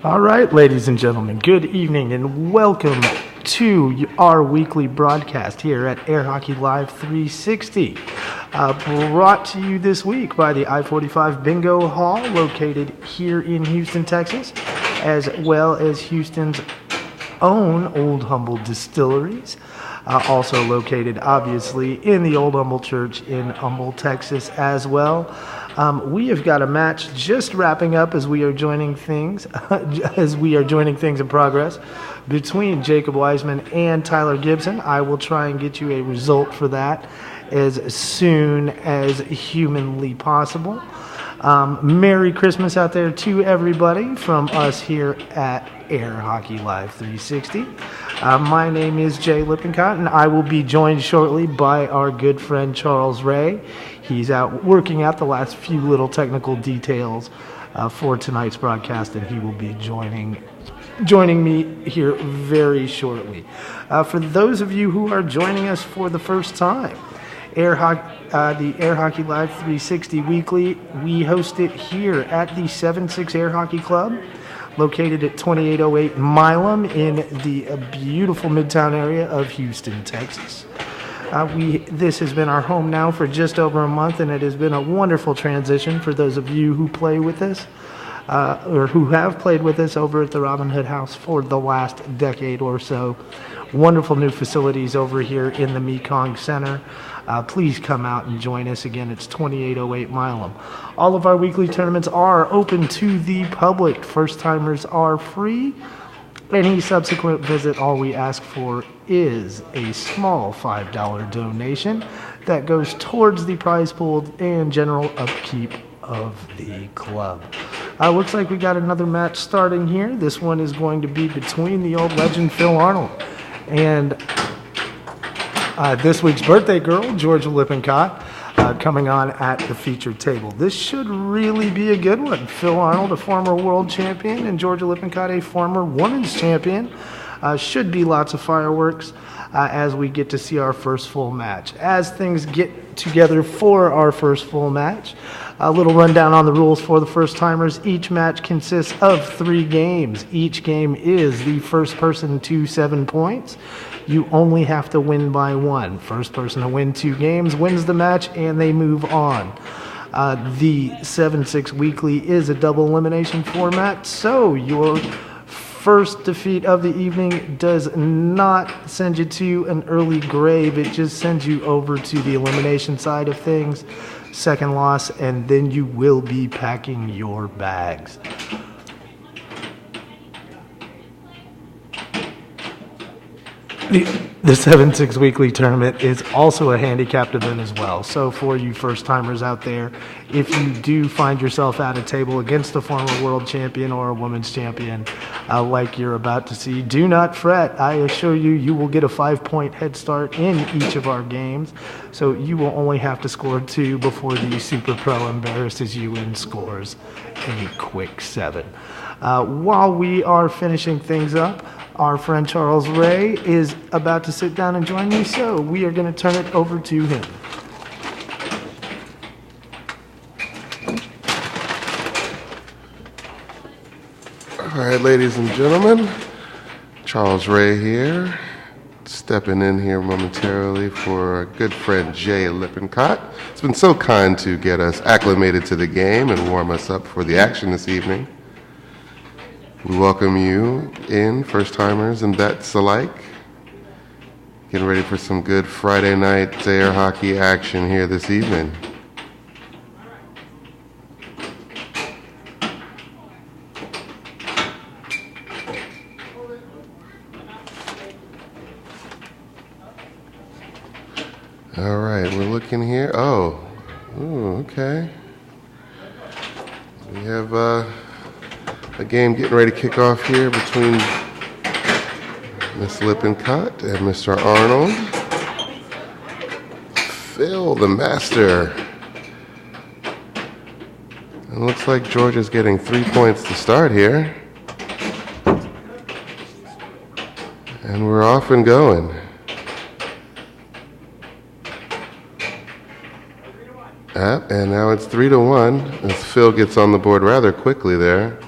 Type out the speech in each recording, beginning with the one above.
All right, ladies and gentlemen, good evening and welcome to our weekly broadcast here at Airhockey Live 360. Brought to you this week by the I-45 Bingo Hall located here in Houston, Texas, as well as Houston's own Old Humble Distilleries. Also located, obviously, in the Old Humble Church in Humble, Texas as well. We have got a match just wrapping up as we are joining things in progress between Jacob Wiseman and Tyler Gibson. I will try and get you a result for that as soon as humanly possible. Merry Christmas out there to everybody from us here at Airhockey Live 360. My name is Jay Lippincott, and I will be joined shortly by our good friend Charles Ray. He's out working out the last few little technical details for tonight's broadcast, and he will be joining me here very shortly. For those of you who are joining us for the first time, the Airhockey Live 360 Weekly, we host it here at the 7-6 Air Hockey Club, located at 2808 Milam in the beautiful Midtown area of Houston, Texas. This has been our home now for just over a month, and it has been a wonderful transition for those of you who play with us, or who have played with us over at the Robin Hood House for the last decade or so. Wonderful new facilities over here in the Mekong Center. Please come out and join us. Again, it's 2808 Milam. All of our weekly tournaments are open to the public. First-timers are free. Any subsequent visit, all we ask for is a small $5 donation that goes towards the prize pool and general upkeep of the club. Looks like we got another match starting here. This one is going to be between the old legend Phil Arnold and this week's birthday girl, Georgia Lippincott, coming on at the featured table. This should really be a good one. Phil Arnold, a former world champion, and Georgia Lippincott, a former women's champion. Should be lots of fireworks as we get to see our first full match. As things get together for our first full match, a little rundown on the rules for the first-timers. Each match consists of 3 games. Each game is the first person to 7 points. You only have to win by 1. First person to win 2 games wins the match, and they move on. The 7-6 Weekly is a double elimination format, so your first defeat of the evening does not send you to an early grave. It just sends you over to the elimination side of things. Second loss, and then you will be packing your bags. The 7-6 Weekly tournament is also a handicapped event as well. So for you first-timers out there, if you do find yourself at a table against a former world champion or a women's champion like you're about to see, do not fret. I assure you, you will get a 5-point head start in each of our games. So you will only have to score 2 before the Super Pro embarrasses you and scores a quick 7. While we are finishing things up, our friend Charles Ray is about to sit down and join me, so we are going to turn it over to him. All right, ladies and gentlemen, Charles Ray here, stepping in here momentarily for our good friend Jay Lippincott. It's been so kind to get us acclimated to the game and warm us up for the action this evening. We welcome you in, first-timers and vets alike. Getting ready for some good Friday night air hockey action here this evening. All right, we're looking here. Okay. We have a game getting ready to kick off here between Miss Lippincott and Mr. Arnold. Phil, the master. It looks like Georgia's getting 3 points to start here. And we're off and going. And now it's 3-1 as Phil gets on the board rather quickly there.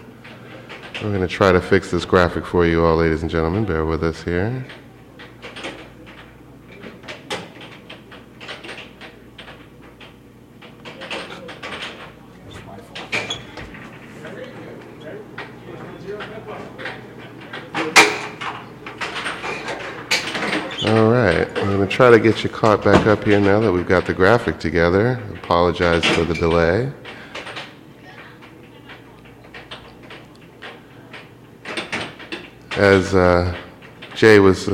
We're going to try to fix this graphic for you all, ladies and gentlemen. Bear with us here. All right, I'm going to try to get you caught back up here now that we've got the graphic together. Apologize for the delay. As Jay was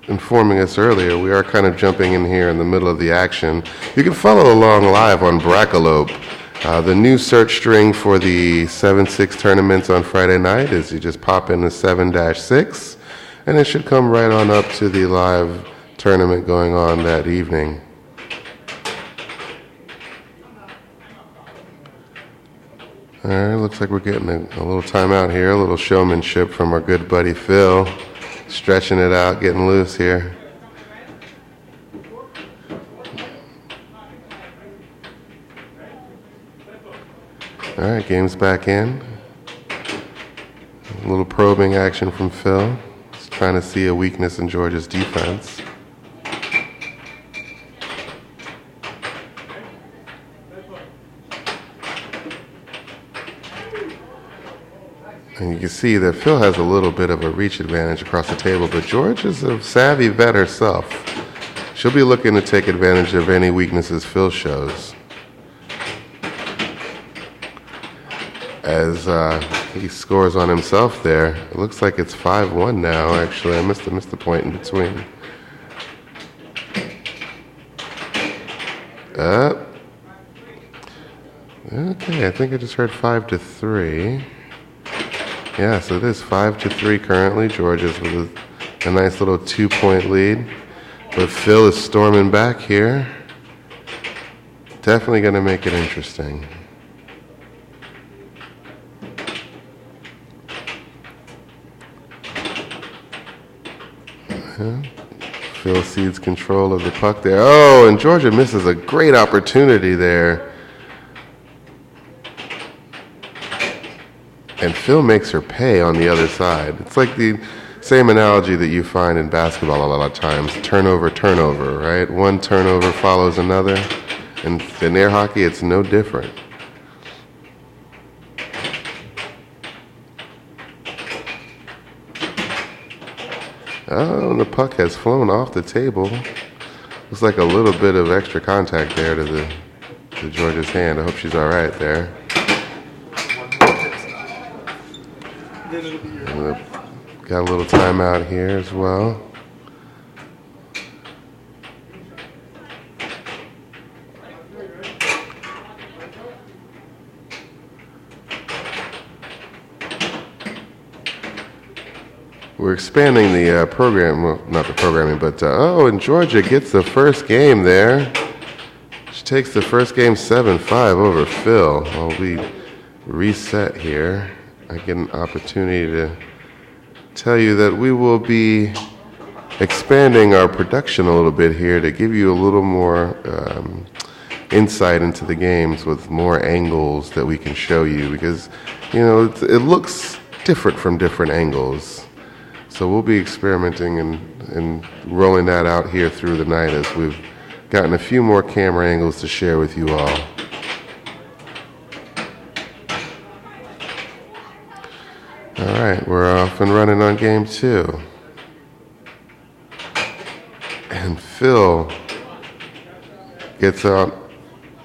informing us earlier, we are kind of jumping in here in the middle of the action. You can follow along live on Brackalope. The new search string for the 7-6 tournaments on Friday night is you just pop in the 7-6, and it should come right on up to the live tournament going on that evening. All right, looks like we're getting a little timeout here, a little showmanship from our good buddy Phil, stretching it out, getting loose here. All right, game's back in. A little probing action from Phil. He's trying to see a weakness in Georgia's defense. And you can see that Phil has a little bit of a reach advantage across the table, but George is a savvy vet herself. She'll be looking to take advantage of any weaknesses Phil shows. As he scores on himself there. It looks like it's 5-1 now, actually. I missed the point in between. Okay, I think I just heard 5-3. Yeah, so it is 5-3 currently. Georgia's with a nice little 2-point lead. But Phil is storming back here. Definitely going to make it interesting. Phil cedes control of the puck there. Oh, and Georgia misses a great opportunity there. And Phil makes her pay on the other side. It's like the same analogy that you find in basketball a lot of times. Turnover, right? One turnover follows another. And in air hockey, it's no different. Oh, and the puck has flown off the table. Looks like a little bit of extra contact there to Georgia's hand. I hope she's all right there. Got a little timeout here as well. We're expanding the program, well, not the programming, but and Georgia gets the first game there. She takes the first game 7-5 over Phil. While we reset here, I get an opportunity to tell you that we will be expanding our production a little bit here to give you a little more insight into the games with more angles that we can show you, because it looks different from different angles. So we'll be experimenting and rolling that out here through the night as we've gotten a few more camera angles to share with you all. All right, we're off and running on game 2. And Phil gets out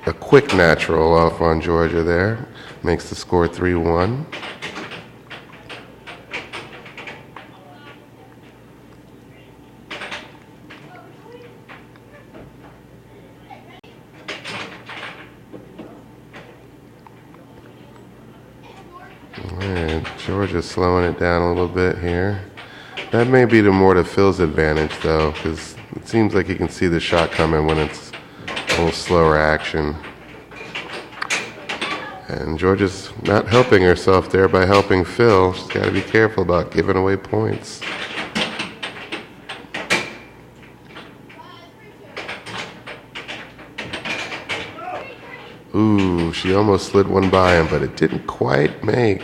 a quick natural off on Georgia there. Makes the score 3-1. Georgia's slowing it down a little bit here. That may be more to Phil's advantage, though, because it seems like you can see the shot coming when it's a little slower action. And Georgia's not helping herself there by helping Phil. She's got to be careful about giving away points. Ooh, she almost slid one by him, but it didn't quite make.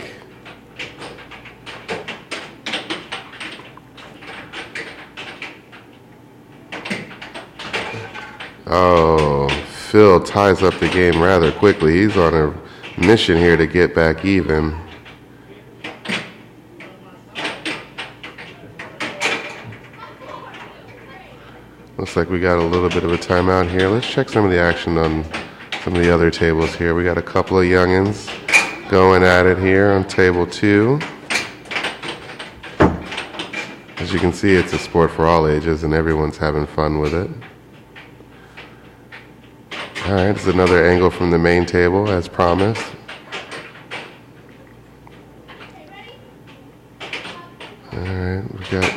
Oh, Phil ties up the game rather quickly. He's on a mission here to get back even. Looks like we got a little bit of a timeout here. Let's check some of the action on some of the other tables here. We got a couple of youngins going at it here on table 2. As you can see, it's a sport for all ages, and everyone's having fun with it. All right, this is another angle from the main table, as promised. All right, we got...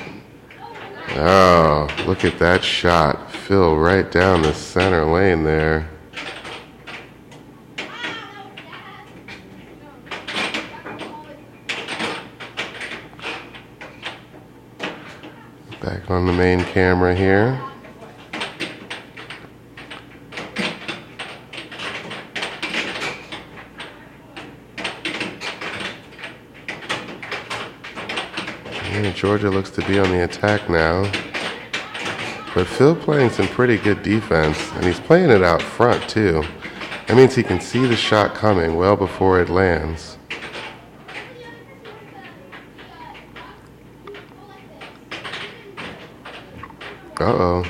Oh, look at that shot. Phil right down the center lane there. Back on the main camera here. Yeah, Georgia looks to be on the attack now. But Phil playing some pretty good defense, and he's playing it out front too. That means he can see the shot coming well before it lands. Uh-oh.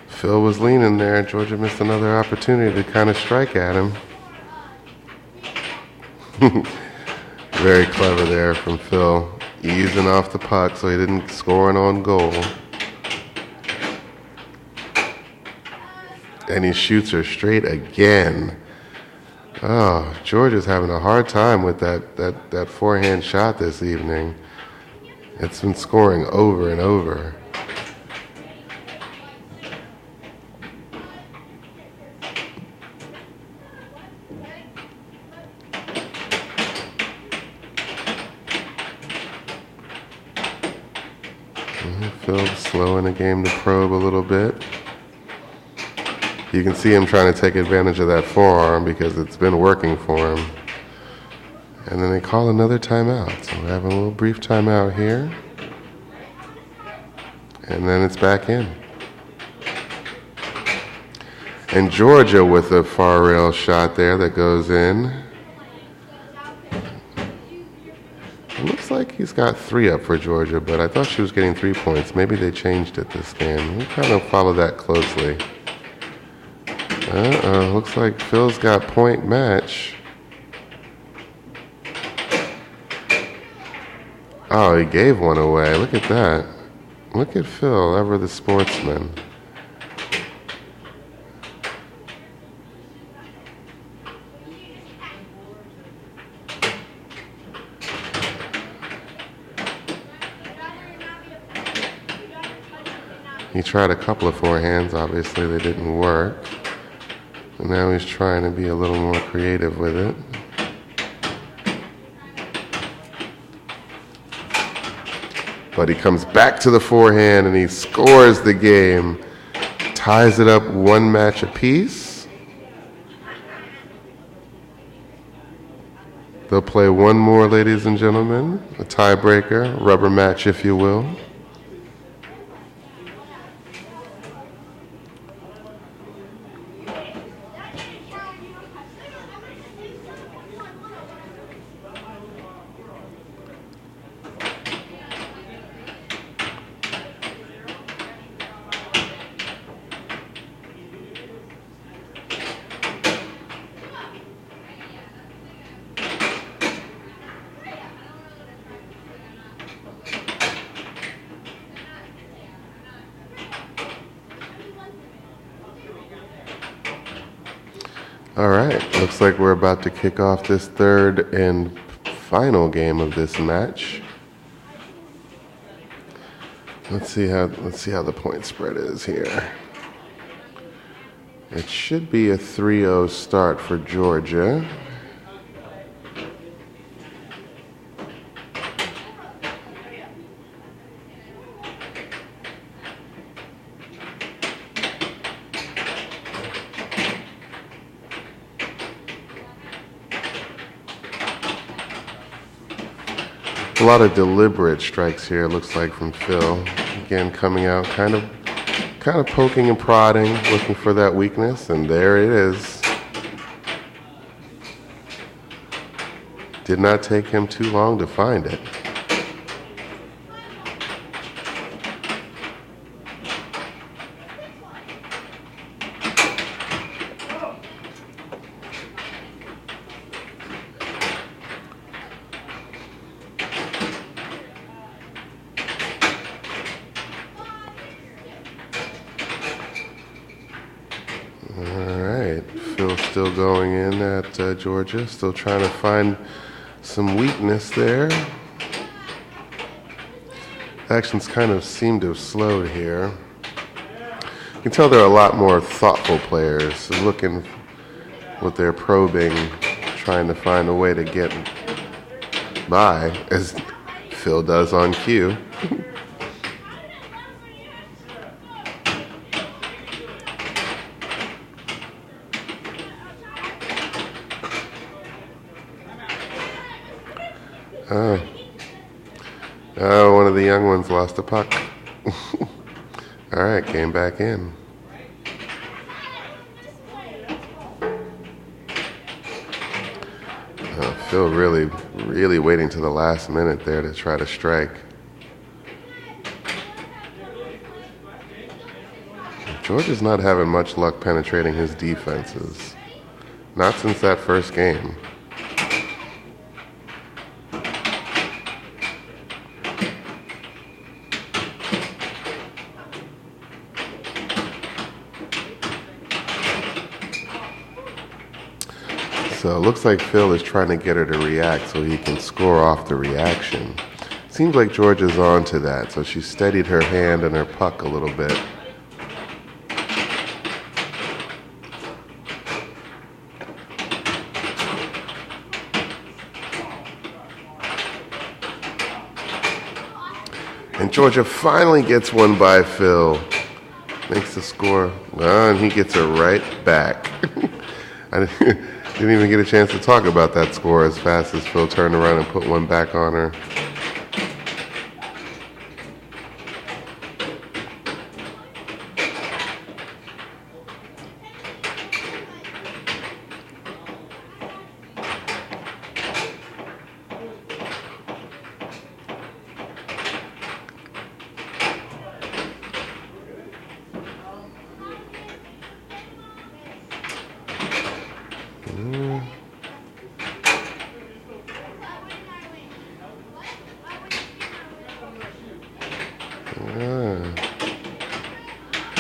Phil was leaning there. Georgia missed another opportunity to kind of strike at him. Very clever there from Phil. Easing off the puck so he didn't score an own goal. And he shoots her straight again. Oh, Georgia's having a hard time with that forehand shot this evening. It's been scoring over and over. Phil's slowing the game to probe a little bit. You can see him trying to take advantage of that forearm because it's been working for him. And then they call another timeout. So we're having a little brief timeout here. And then it's back in. And Georgia with a far rail shot there that goes in. It looks like he's got 3 up for Georgia, but I thought she was getting 3 points. Maybe they changed it this game. We'll kind of follow that closely. Looks like Phil's got point match. Oh, he gave one away. Look at that. Look at Phil, ever the sportsman. He tried a couple of forehands. Obviously, they didn't work. And now he's trying to be a little more creative with it. But he comes back to the forehand and he scores the game. Ties it up 1 match apiece. They'll play one more, ladies and gentlemen. A tiebreaker, rubber match, if you will. All right, looks like we're about to kick off this third and final game of this match. Let's see how the point spread is here. It should be a 3-0 start for Georgia. A lot of deliberate strikes here, it looks like, from Phil. Again, coming out kind kind of poking and prodding, looking for that weakness, and there it is. Did not take him too long to find it. Phil still going in at Georgia, still trying to find some weakness there. Actions kind of seem to have slowed here. You can tell there are a lot more thoughtful players looking what they're probing, trying to find a way to get by, as Phil does on cue. One of the young ones lost a puck. All right, came back in. Phil really waiting to the last minute there to try to strike. Georgia's not having much luck penetrating his defenses. Not since that first game. So it looks like Phil is trying to get her to react so he can score off the reaction. Seems like Georgia's on to that, so she steadied her hand and her puck a little bit. And Georgia finally gets one by Phil. Makes the score. And he gets it right back. I didn't even get a chance to talk about that score as fast as Phil turned around and put one back on her.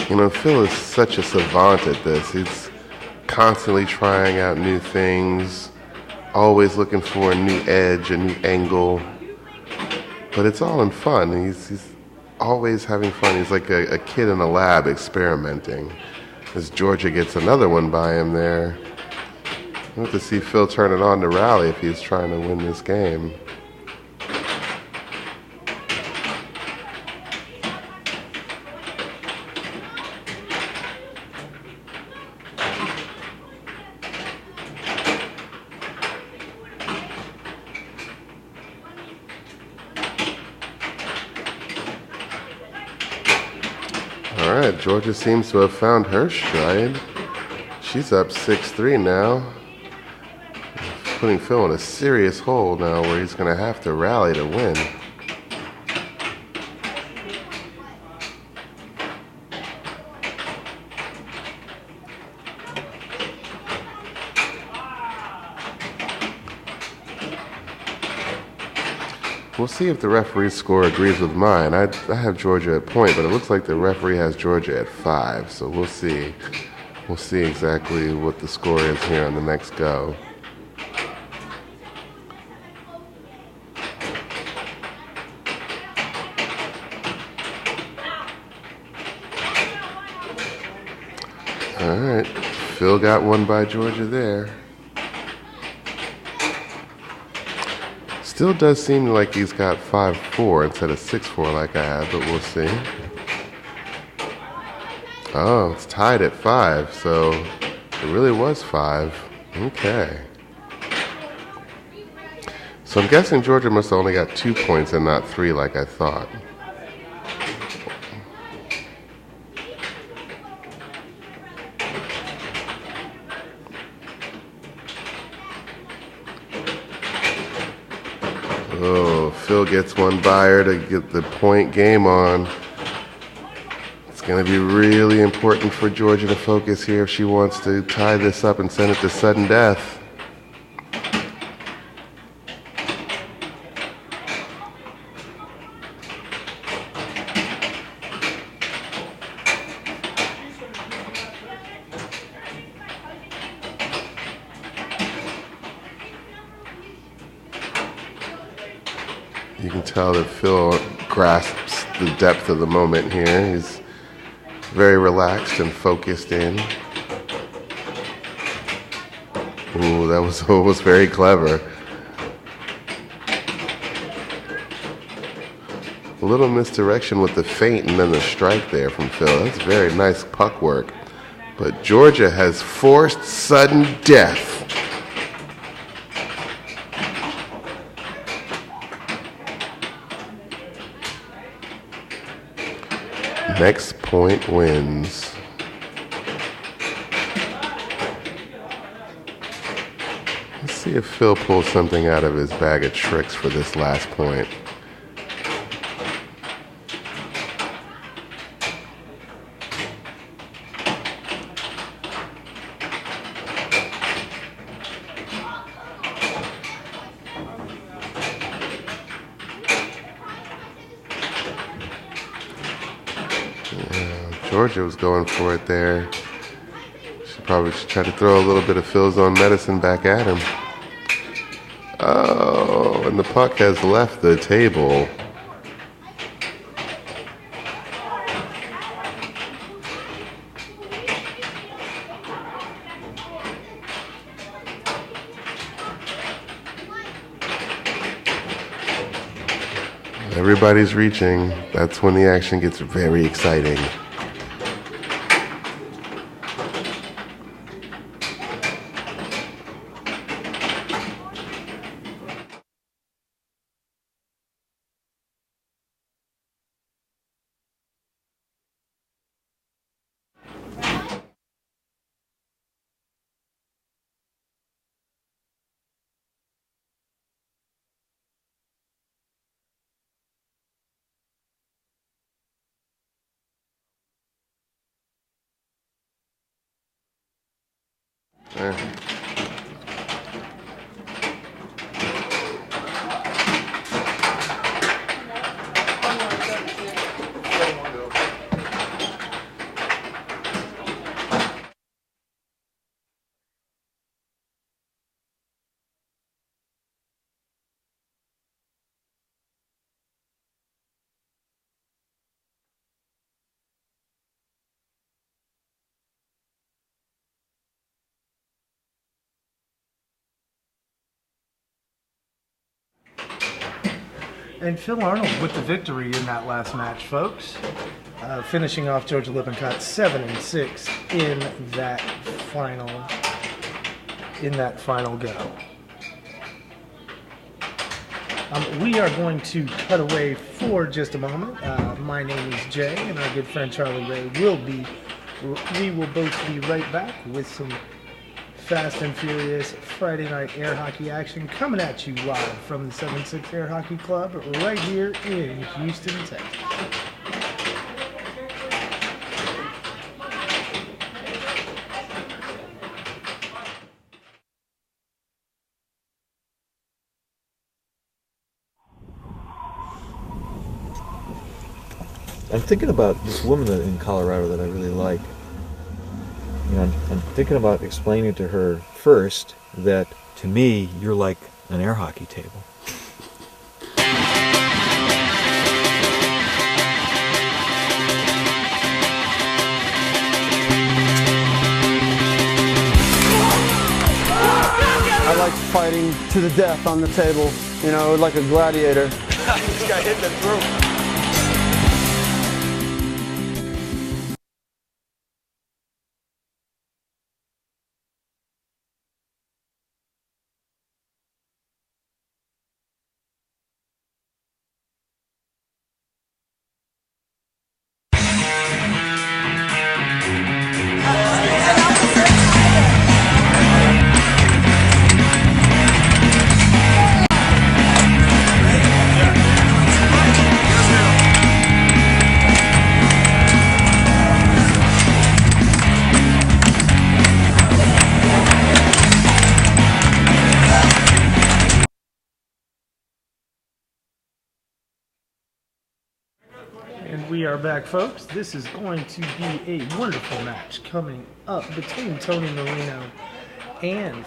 You know, Phil is such a savant at this. He's constantly trying out new things, always looking for a new edge, a new angle. But it's all in fun. He's always having fun. He's like a kid in a lab experimenting. As Georgia gets another one by him there. We'll have to see Phil turn it on to rally if he's trying to win this game. All right, Georgia seems to have found her stride. She's up 6-3 now. Putting Phil in a serious hole now where he's going to have to rally to win. We'll see if the referee's score agrees with mine. I have Georgia at point, but it looks like the referee has Georgia at 5, so we'll see. We'll see exactly what the score is here on the next go. All right, Phil got one by Georgia there. Still does seem like he's got 5-4 instead of 6-4 like I have, but we'll see. Oh, it's tied at 5, so it really was 5. Okay. So I'm guessing Georgia must have only got 2 points and not 3 like I thought. Oh, Phil gets one by her to get the point game on. It's going to be really important for Georgia to focus here if she wants to tie this up and send it to sudden death. You can tell that Phil grasps the depth of the moment here. He's very relaxed and focused in. Ooh, that was almost very clever. A little misdirection with the feint and then the strike there from Phil. That's very nice puck work. But Georgia has forced sudden death. Next point wins. Let's see if Phil pulls something out of his bag of tricks for this last point. Georgia was going for it there. She probably should try to throw a little bit of Phil's own medicine back at him. Oh, and the puck has left the table. Everybody's reaching. That's when the action gets very exciting. And Phil Arnold with the victory in that last match, folks. Finishing off Georgia Lippincott 7-6 in that final go. We are going to cut away for just a moment. My name is Jay, and our good friend Charlie Ray we will both be right back with some fast and furious Friday night air hockey action coming at you live from the 7-6 Air Hockey Club right here in Houston, Texas. I'm thinking about this woman in Colorado that I really like. You know, I'm thinking about explaining to her first that to me, you're like an air hockey table. I like fighting to the death on the table, you know, like a gladiator. This guy hit the throat. are back, folks. This is going to be a wonderful match coming up between Tony Marino and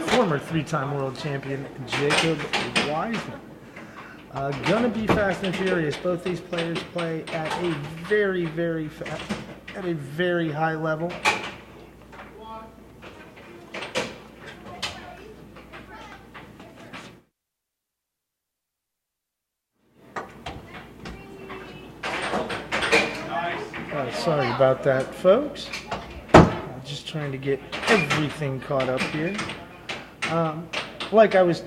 former three-time world champion Jacob Wiseman. Gonna be fast and furious. Both these players play at a very high level. Sorry about that, folks. Just trying to get everything caught up here. Like I was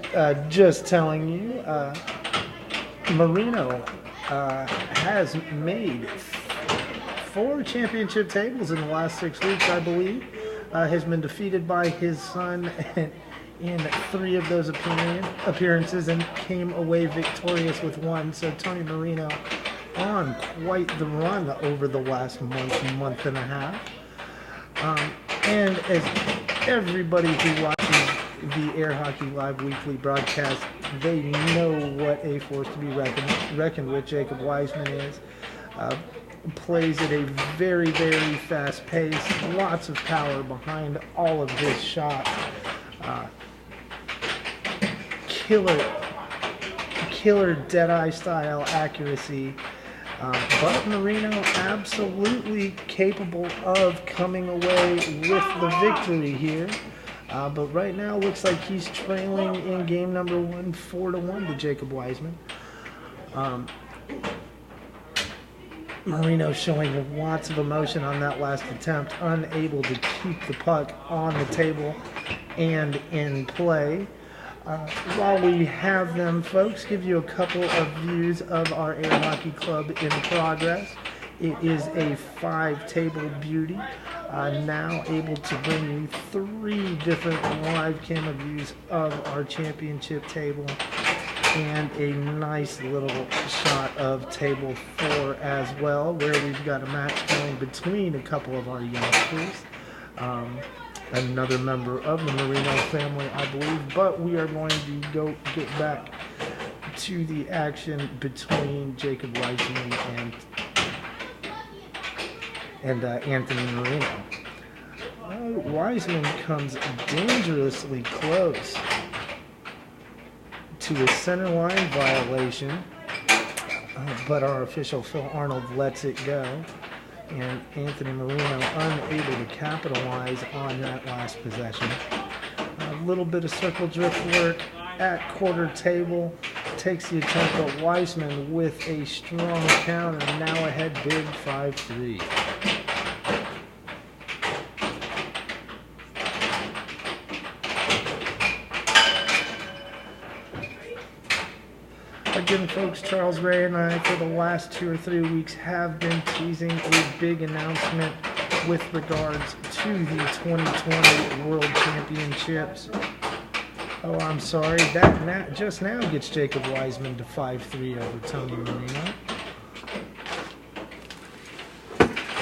just telling you, Marino has made 4 championship tables in the last 6 weeks, I believe. Has been defeated by his son in 3 of those appearances and came away victorious with 1. So Tony Marino on quite the run over the last month and a half. And as everybody who watches the Airhockey Live Weekly broadcast, they know what a force to be reckoned with Jacob Wiseman is. Plays at a very fast pace, lots of power behind all of his shots. Killer Deadeye style accuracy. But Marino absolutely capable of coming away with the victory here. But right now looks like he's trailing in game number 1, 4-1 to Jacob Wiseman. Marino showing lots of emotion on that last attempt, unable to keep the puck on the table and in play. While we have them, folks, give you a couple of views of our Air Hockey Club in progress. It is a 5-table beauty, now able to bring you 3 different live camera views of our championship table and a nice little shot of table 4 as well, where we've got a match going between a couple of our youngsters. Another member of the Marino family, I believe, but we are going to get back to the action between Jacob Wiseman and Anthony Marino. Wiseman comes dangerously close to a center line violation, but our official Phil Arnold lets it go. And Anthony Marino unable to capitalize on that last possession. A little bit of circle drift work at quarter table takes the attempt, but Wiseman with a strong counter, now ahead big 5-3. Again, folks, Charles Ray and I, for the last 2 or 3 weeks, have been teasing a big announcement with regards to the 2020 World Championships. Oh, I'm sorry. That just now gets Jacob Wiseman to 5-3 over Tony Marino.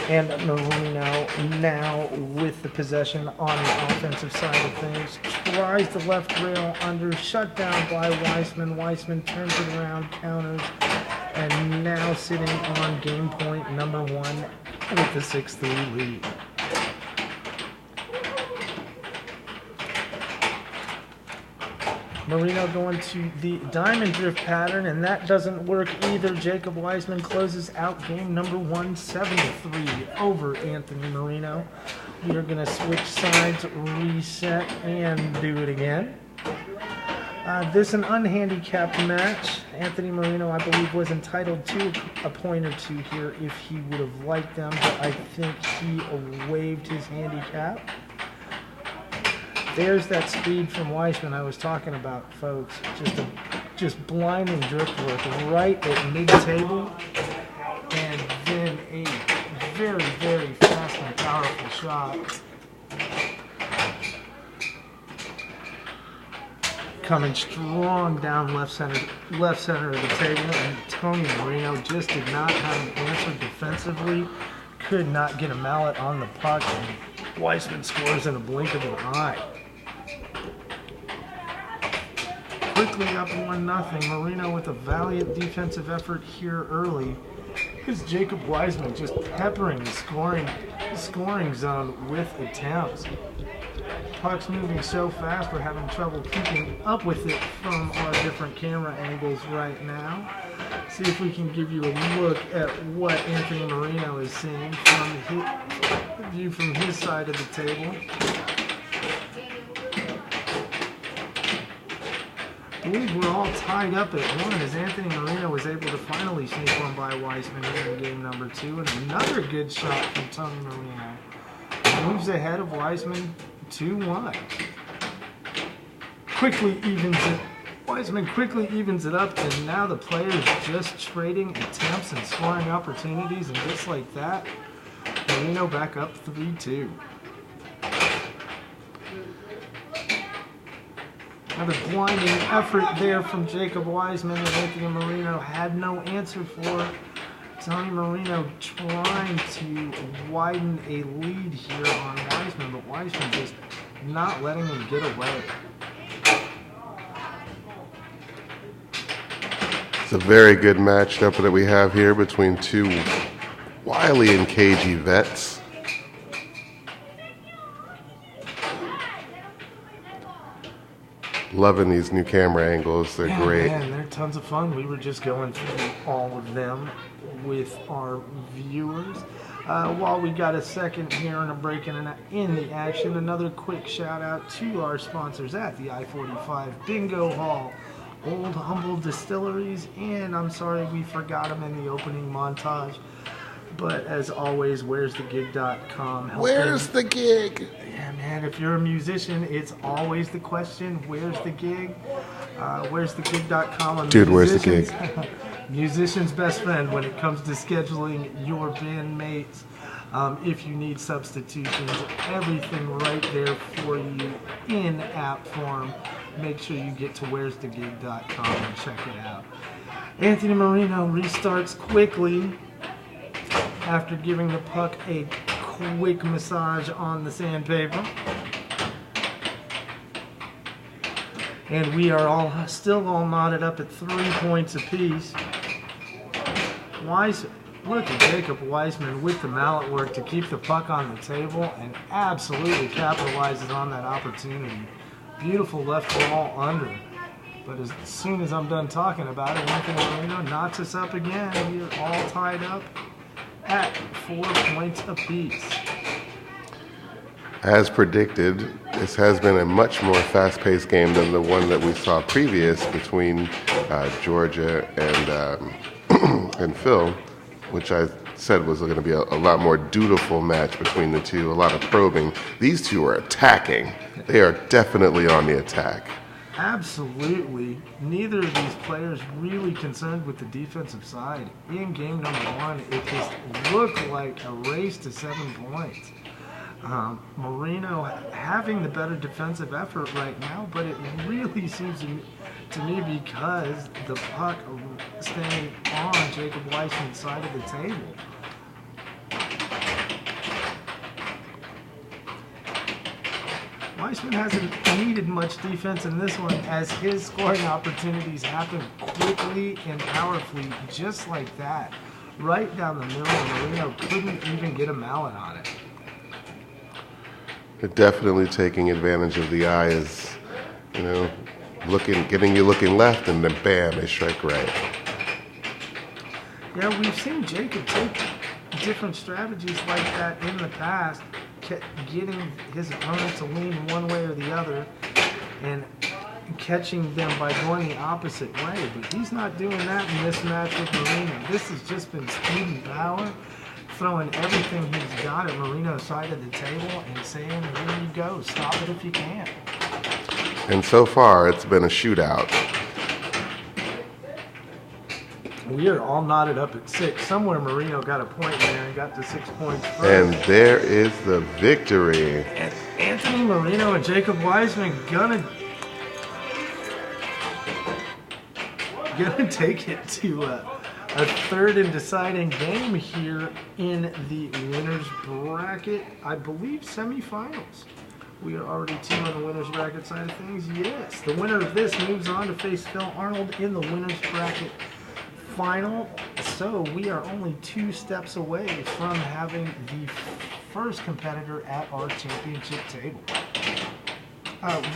And Marino now with the possession on the offensive side of things. Tries the left rail under, shut down by Wiseman. Wiseman turns it around, counters, and now sitting on game point number 1 with the 6-3 lead. Marino going to the diamond drift pattern, and that doesn't work either. Jacob Wiseman closes out game number 1, 7-3 over Anthony Marino. We are going to switch sides, reset, and do it again. This is an unhandicapped match. Anthony Marino, I believe, was entitled to a point or 2 here if he would have liked them, but I think he waived his handicap. There's that speed from Wiseman I was talking about, folks. Just blinding drift work right at mid-table, and then a very fast and powerful shot. Coming strong down left center of the table, and Tony Marino just did not have an answer defensively. Could not get a mallet on the puck, and Wiseman scores in a blink of an eye. Quickly up 1-0. Marino with a valiant defensive effort here early, Is Jacob Wiseman just peppering the scoring zone with attempts. Puck's moving so fast, we're having trouble keeping up with it from our different camera angles right now. See if we can give you a look at what Anthony Marino is seeing from the view from his side of the table. I believe we're all tied up at 1 as Anthony Marino was able to finally sneak one by Wiseman here in game number 2. And another good shot from Tony Marino. Moves ahead of Wiseman 2-1. Wiseman quickly evens it up, and now the players just trading attempts and scoring opportunities, and just like that, Marino back up 3-2. Another blinding effort there from Jacob Wiseman that Anthony Marino had no answer for. Tony Marino trying to widen a lead here on Wiseman, but Wiseman just not letting him get away. It's a very good matchup that we have here between two wily and cagey vets. Loving these new camera angles. They're great. Man, they're tons of fun. We were just going through all of them with our viewers. While we got a second here and a break in the action, another quick shout out to our sponsors at the I-45 Bingo Hall, Old Humble Distilleries, and I'm sorry we forgot them in the opening montage. But as always, where'sthegig.com. Where's the gig? Yeah, man, if you're a musician, it's always the question, where's the gig? Where'sthegig.com. Dude, where's the gig? Musician's best friend when it comes to scheduling your bandmates. If you need substitutions, everything right there for you in app form. Make sure you get to where'sthegig.com and check it out. Anthony Marino restarts quickly after giving the puck a quick massage on the sandpaper. And we are all still all knotted up at 3 points apiece. Look at Jacob Wiseman with the mallet work to keep the puck on the table and absolutely capitalizes on that opportunity. Beautiful left wall under. But as soon as I'm done talking about it, Anthony Marino knocks us up again. We are all tied up at 4 points apiece. As predicted, this has been a much more fast-paced game than the one that we saw previous between Georgia and Phil, which I said was going to be a lot more dutiful match between the two, a lot of probing. These two are attacking. They are definitely on the attack. Absolutely. Neither of these players really concerned with the defensive side. In game number 1, it just looked like a race to 7 points. Marino having the better defensive effort right now, but it really seems to me because the puck staying on Jacob Wiseman's side of the table. Wiseman hasn't needed much defense in this one as his scoring opportunities happen quickly and powerfully, just like that. Right down the middle, and Marino couldn't even get a mallet on it. They're definitely taking advantage of the eye as, getting you looking left, and then bam, they strike right. Yeah, we've seen Jacob take different strategies like that in the past, getting his opponent to lean one way or the other and catching them by going the opposite way. But he's not doing that in this match with Marino. This has just been speed and power, throwing everything he's got at Marino's side of the table and saying, here you go, stop it if you can. And so far, it's been a shootout. We are all knotted up at 6. Somewhere Marino got a point there and got to 6 points first. And there is the victory. And Anthony Marino and Jacob Wiseman gonna take it to a third and deciding game here in the winner's bracket. I believe semifinals. We are already 2 on the winner's bracket side of things. Yes, the winner of this moves on to face Phil Arnold in the winner's bracket final. So we are only 2 steps away from having the first competitor at our championship table.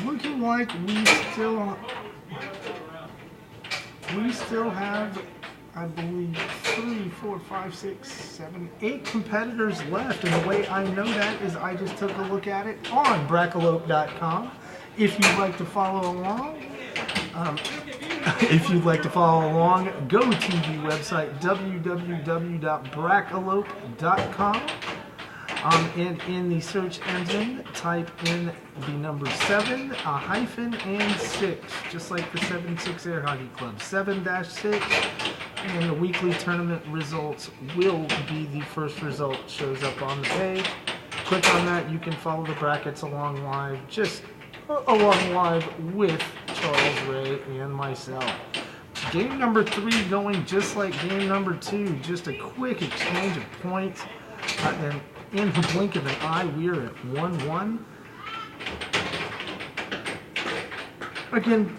Looking like we still have, I believe, 3, 4, 5, 6, 7, 8 competitors left. And the way I know that is I just took a look at it on Brackalope.com. If you'd like to follow along, go to the website www.brackalope.com. And in the search engine, type in the number 7, a hyphen, and 6, just like the 7-6 Air Hockey Club. 7-6, and the weekly tournament results will be the first result shows up on the page. Click on that. You can follow the brackets along live with Charles, Ray, and myself. Game number 3 going just like game number 2. Just a quick exchange of points. And in the blink of an eye, we are at 1-1. Again,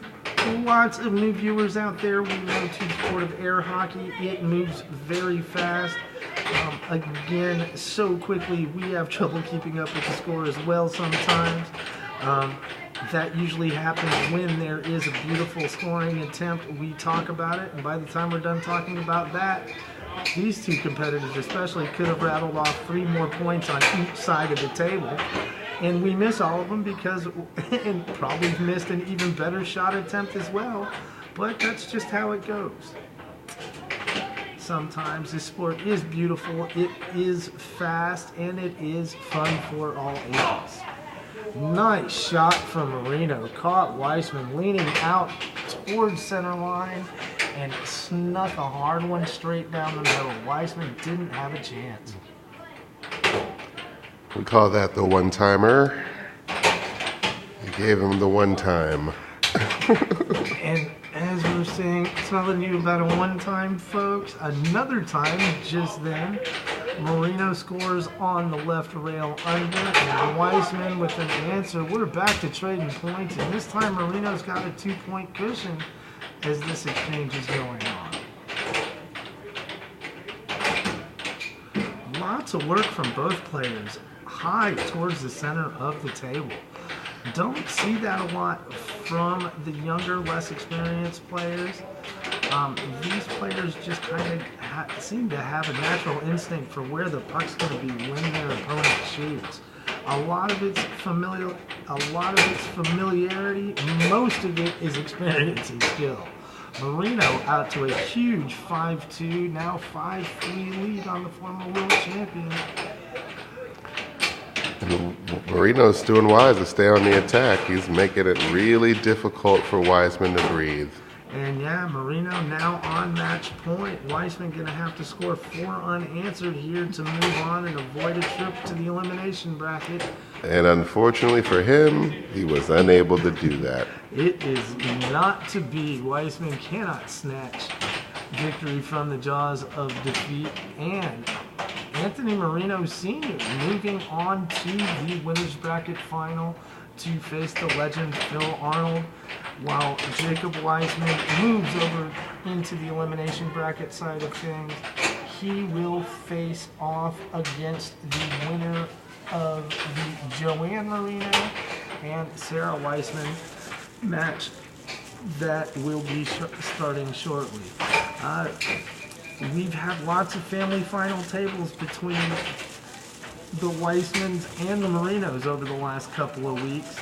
lots of new viewers out there. We know to the sport of air hockey, it moves very fast. Again, so quickly, we have trouble keeping up with the score as well sometimes. That usually happens when there is a beautiful scoring attempt. We talk about it, and by the time we're done talking about that, these 2 competitors especially could have rattled off 3 more points on each side of the table. And we miss all of them because, and probably missed an even better shot attempt as well. But that's just how it goes. Sometimes this sport is beautiful, it is fast, and it is fun for all ages. Nice shot from Marino. Caught Weissman leaning out towards center line and snuck a hard one straight down the middle. Weissman didn't have a chance. We call that the one-timer. You gave him the one time. And as we were saying, telling you about a one-time, folks, another time just then, Marino scores on the left rail under, and Weissman with an answer. We're back to trading points, and this time Marino's got a 2-point cushion as this exchange is going on. Lots of work from both players, high towards the center of the table. Don't see that a lot from the younger, less experienced players. These players just kind of seem to have a natural instinct for where the puck's going to be when their opponent shoots. A lot of it's familiarity. Most of it is experience and skill. Marino out to a huge 5-2, now 5-3 lead on the former world champion. And Marino's doing wise to stay on the attack. He's making it really difficult for Weissman to breathe. And yeah, Marino now on match point. Weissman going to have to score 4 unanswered here to move on and avoid a trip to the elimination bracket. And unfortunately for him, he was unable to do that. It is not to be. Weissman cannot snatch victory from the jaws of defeat. And Anthony Marino Sr. moving on to the winners bracket final to face the legend Phil Arnold, while Jacob Weissman moves over into the elimination bracket side of things. He will face off against the winner of the Joanne Marino and Sarah Weissman match that will be starting shortly. We've had lots of family final tables between the Weissmans and the Marinos over the last couple of weeks.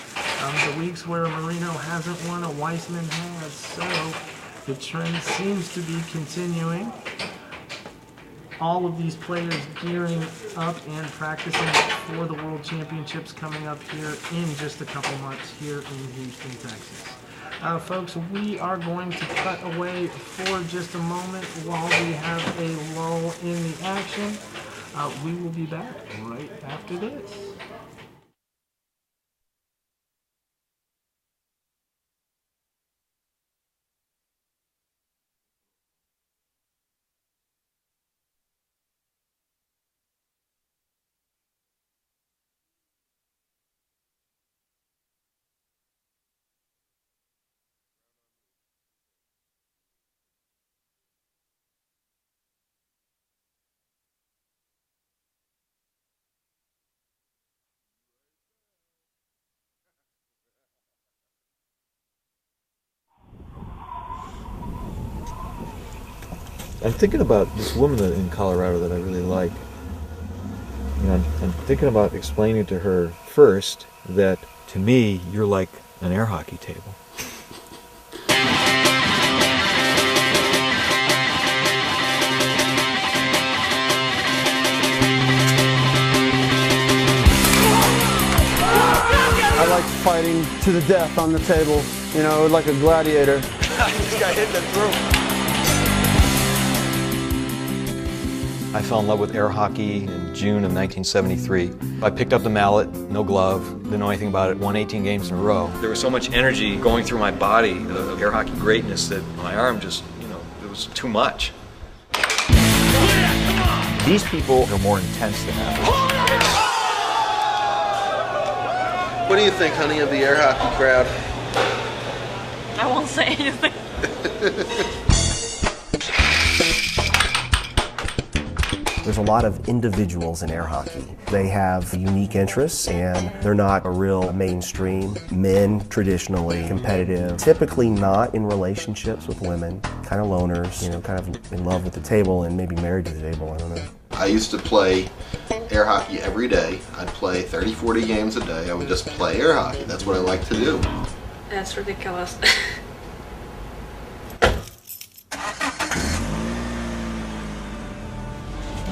The weeks where a Marino hasn't won, a Weissman has, so the trend seems to be continuing. All of these players gearing up and practicing for the World Championships coming up here in just a couple months here in Houston, Texas. Folks, we are going to cut away for just a moment while we have a lull in the action. We will be back right after this. I'm thinking about this woman in Colorado that I really like. I'm thinking about explaining to her first that to me, you're like an air hockey table. I like fighting to the death on the table, you know, like a gladiator. This guy hit the throat. I fell in love with air hockey in June of 1973. I picked up the mallet, no glove, didn't know anything about it, won 18 games in a row. There was so much energy going through my body of air hockey greatness that my arm just, it was too much. These people are more intense than that. What do you think, honey, of the air hockey crowd? I won't say anything. There's a lot of individuals in air hockey. They have unique interests and they're not a real mainstream. Men, traditionally competitive, typically not in relationships with women, kind of loners, kind of in love with the table and maybe married to the table, I don't know. I used to play air hockey every day. I'd play 30, 40 games a day. I would just play air hockey. That's what I like to do. That's ridiculous.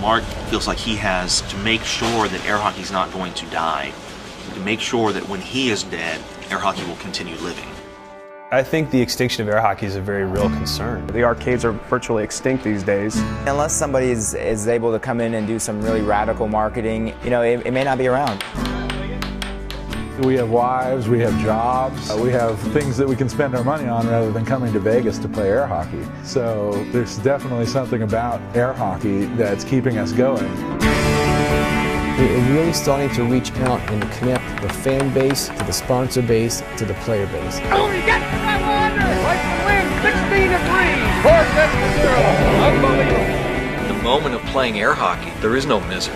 Mark feels like he has to make sure that air hockey's not going to die, to make sure that when he is dead, air hockey will continue living. I think the extinction of air hockey is a very real concern. The arcades are virtually extinct these days. Unless somebody is able to come in and do some really radical marketing, it may not be around. We have wives, we have jobs, we have things that we can spend our money on rather than coming to Vegas to play air hockey. So there's definitely something about air hockey that's keeping us going. We're really starting to reach out and connect the fan base to the sponsor base to the player base. Oh, you got 500! Like to win 16-3! 4-0! Unbelievable! The moment of playing air hockey, there is no misery.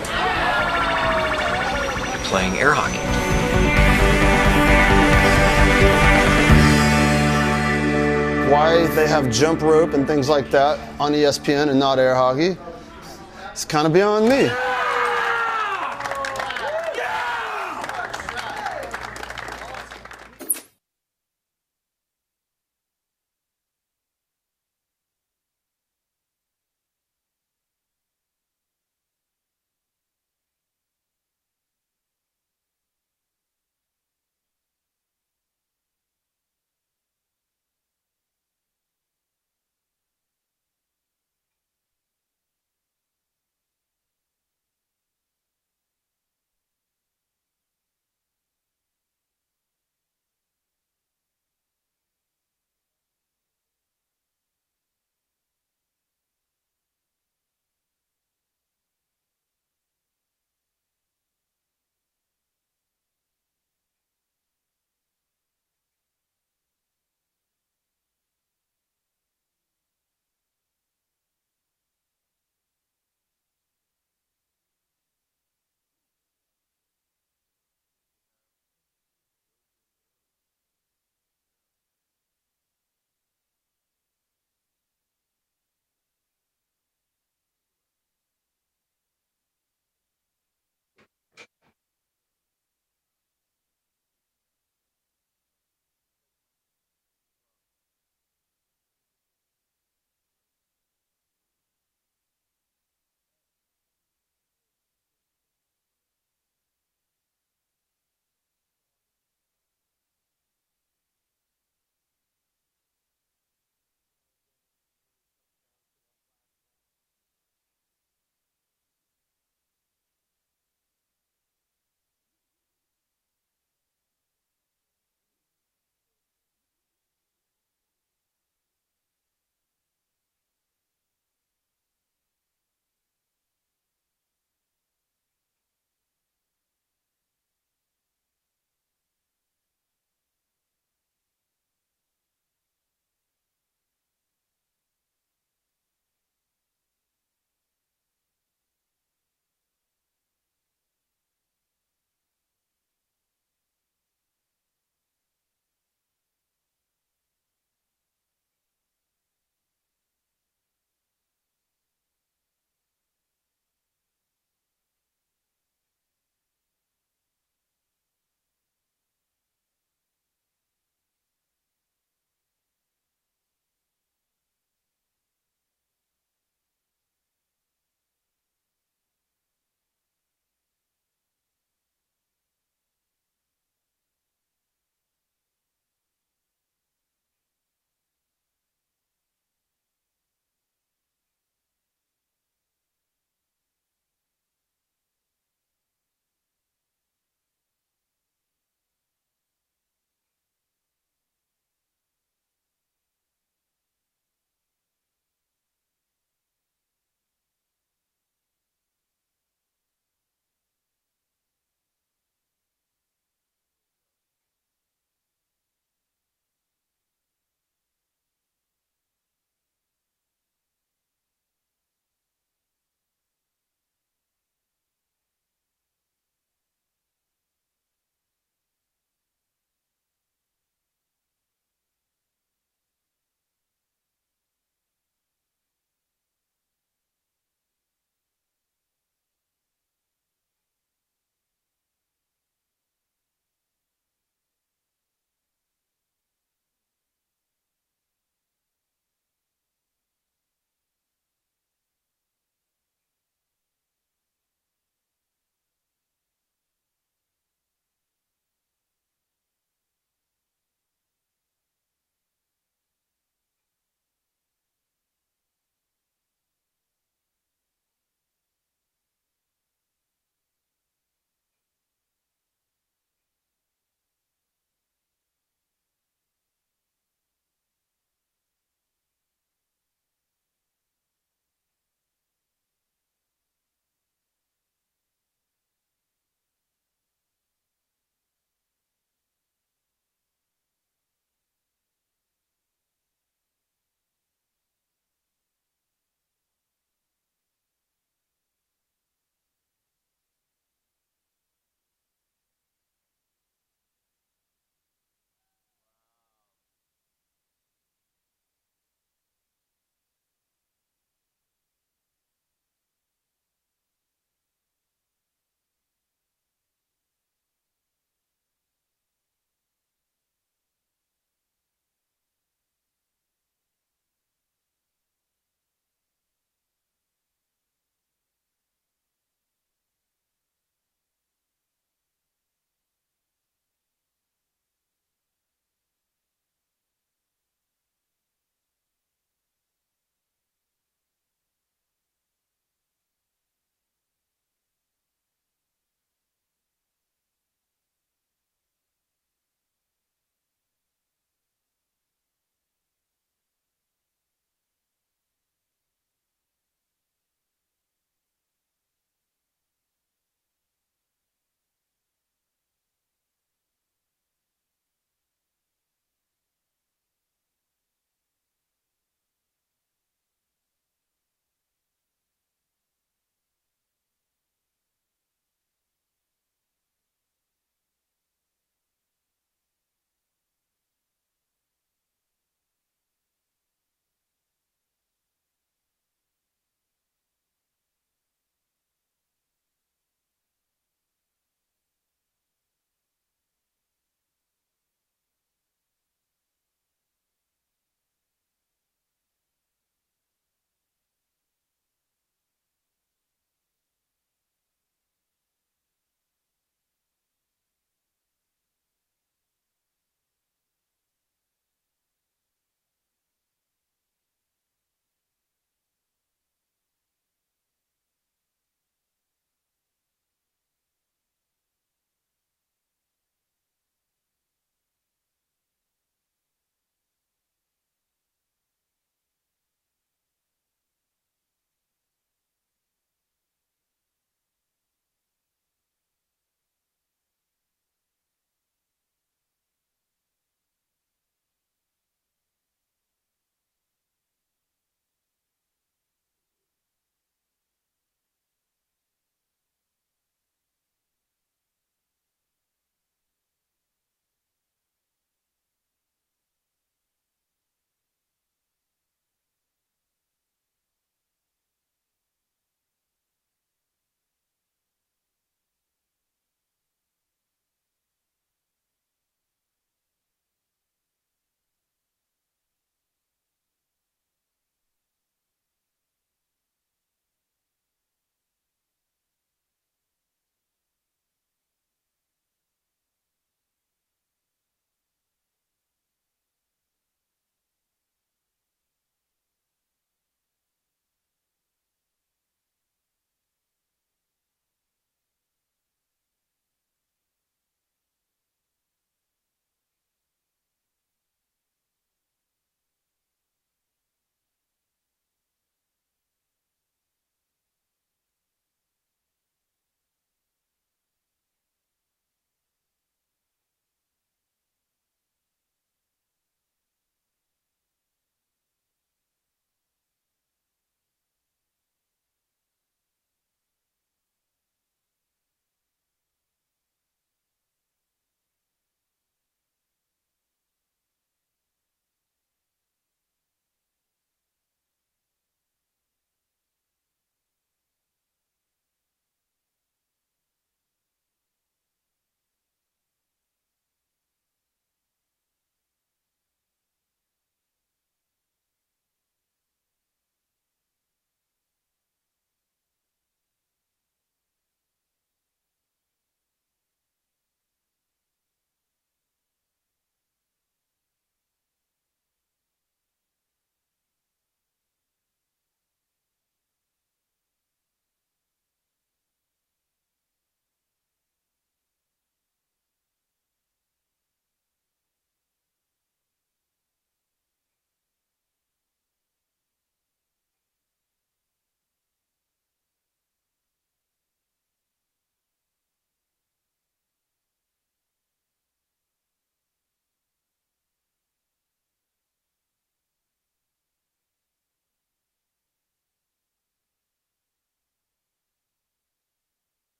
You're playing air hockey. Why they have jump rope and things like that on ESPN and not air hockey, it's kind of beyond me.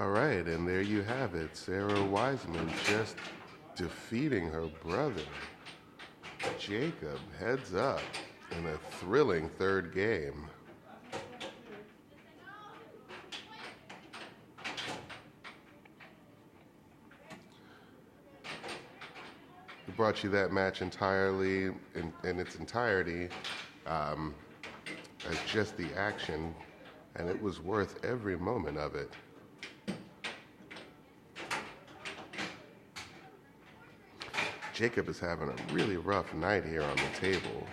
All right, and there you have it. Sarah Wiseman just defeating her brother. Jacob heads up in a thrilling third game. We brought you that match entirely in its entirety as just the action, and it was worth every moment of it. Jacob is having a really rough night here on the table.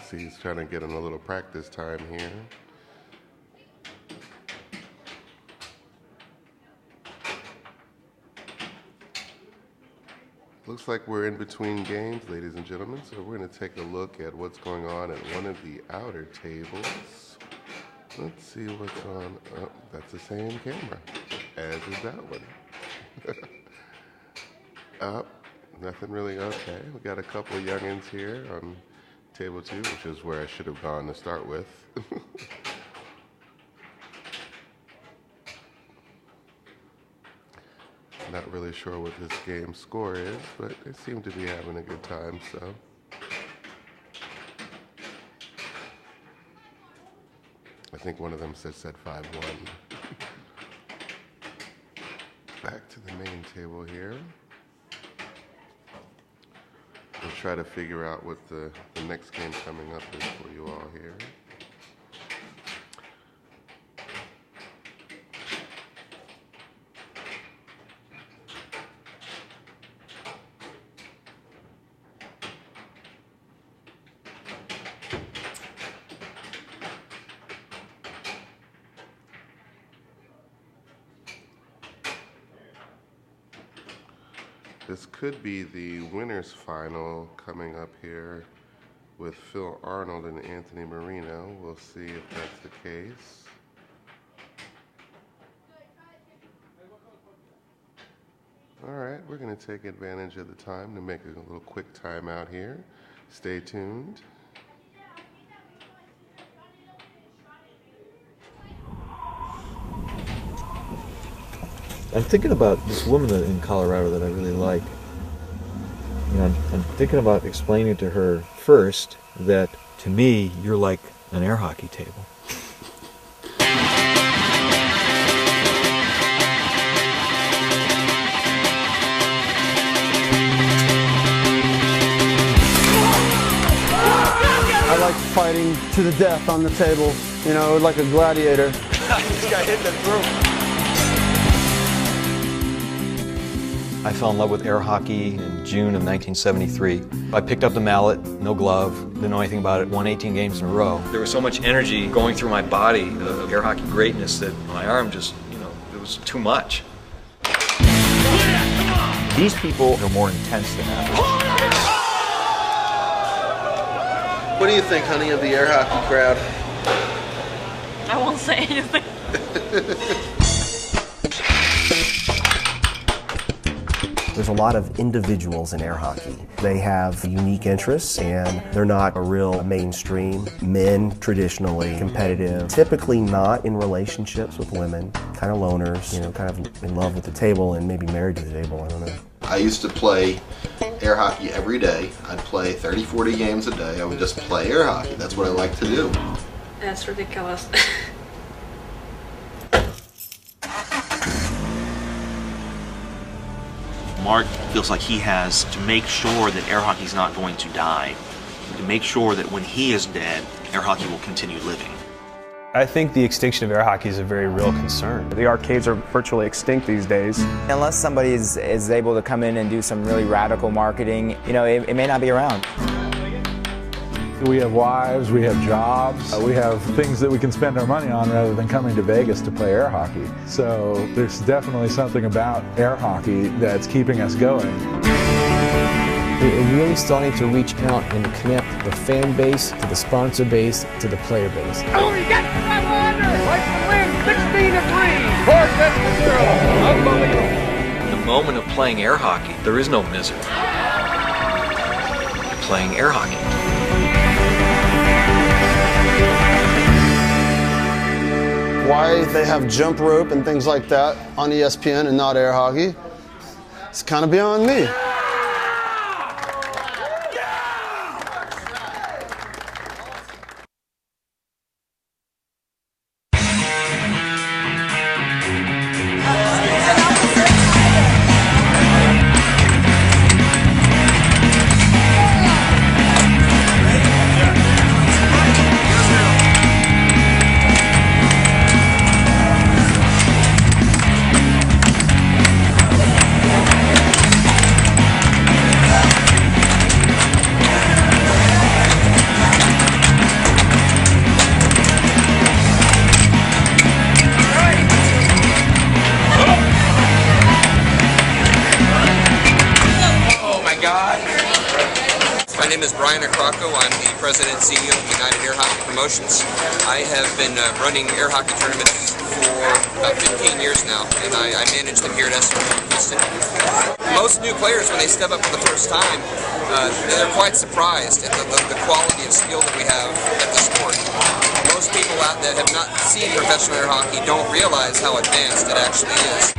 See, he's trying to get in a little practice time here. Looks like we're in between games, ladies and gentlemen, so we're going to take a look at what's going on at one of the outer tables. Let's see what's on. Oh, that's the same camera, as is that one. Nothing really. Okay, we got a couple of youngins here on table 2, which is where I should have gone to start with. Not really sure what this game's score is, but they seem to be having a good time, so. I think one of them said 5-1. Back to the main table here. We'll try to figure out what the next game coming up is for you all here. This could be the winners final coming up here with Phil Arnold and Anthony Marino. We'll see if that's the case. All right, we're going to take advantage of the time to make a little quick timeout here. Stay tuned. I'm thinking about this woman in Colorado that I really like. You know, I'm thinking about explaining to her first that to me, you're like an air hockey table. I like fighting to the death on the table, you know, like a gladiator. This guy hit the throat. I fell in love with air hockey in June of 1973. I picked up the mallet, no glove, didn't know anything about it, won 18 games in a row. There was so much energy going through my body of air hockey greatness that my arm just, it was too much. These people are more intense than average. What do you think, honey, of the air hockey crowd? I won't say anything. There's a lot of individuals in air hockey. They have unique interests and they're not a real mainstream. Men, traditionally competitive, typically not in relationships with women, kind of loners, kind of in love with the table and maybe married to the table, I don't know. I used to play air hockey every day. I'd play 30, 40 games a day. I would just play air hockey. That's what I like to do. That's ridiculous. Mark feels like he has to make sure that air hockey's not going to die, to make sure that when he is dead, air hockey will continue living. I think the extinction of air hockey is a very real concern. The arcades are virtually extinct these days. Unless somebody is able to come in and do some really radical marketing, it may not be around. We have wives, we have jobs, we have things that we can spend our money on rather than coming to Vegas to play air hockey. So there's definitely something about air hockey that's keeping us going. We're really starting to reach out and connect the fan base to the sponsor base to the player base. Oh, you got 500! Like to win 16-3! 4-0! Unbelievable! The moment of playing air hockey, there is no misery. Playing air hockey. Why they have jump rope and things like that on ESPN and not air hockey, it's kind of beyond me. My name is Brian Acrocco. I'm the President and CEO of United Air Hockey Promotions. I have been running air hockey tournaments for about 15 years now, and I manage them here at SRP Houston. Most new players, when they step up for the first time, they're quite surprised at the quality of skill that we have at the sport. Most people out that have not seen professional air hockey don't realize how advanced it actually is.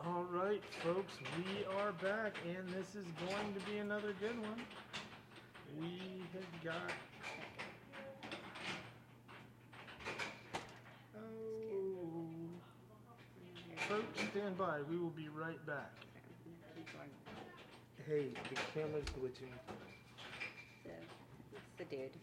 All right, folks, we are back, and this is going to be another good one. We have got... Oh... Folks, stand by. We will be right back. Hey, the camera's glitching. It's the dude.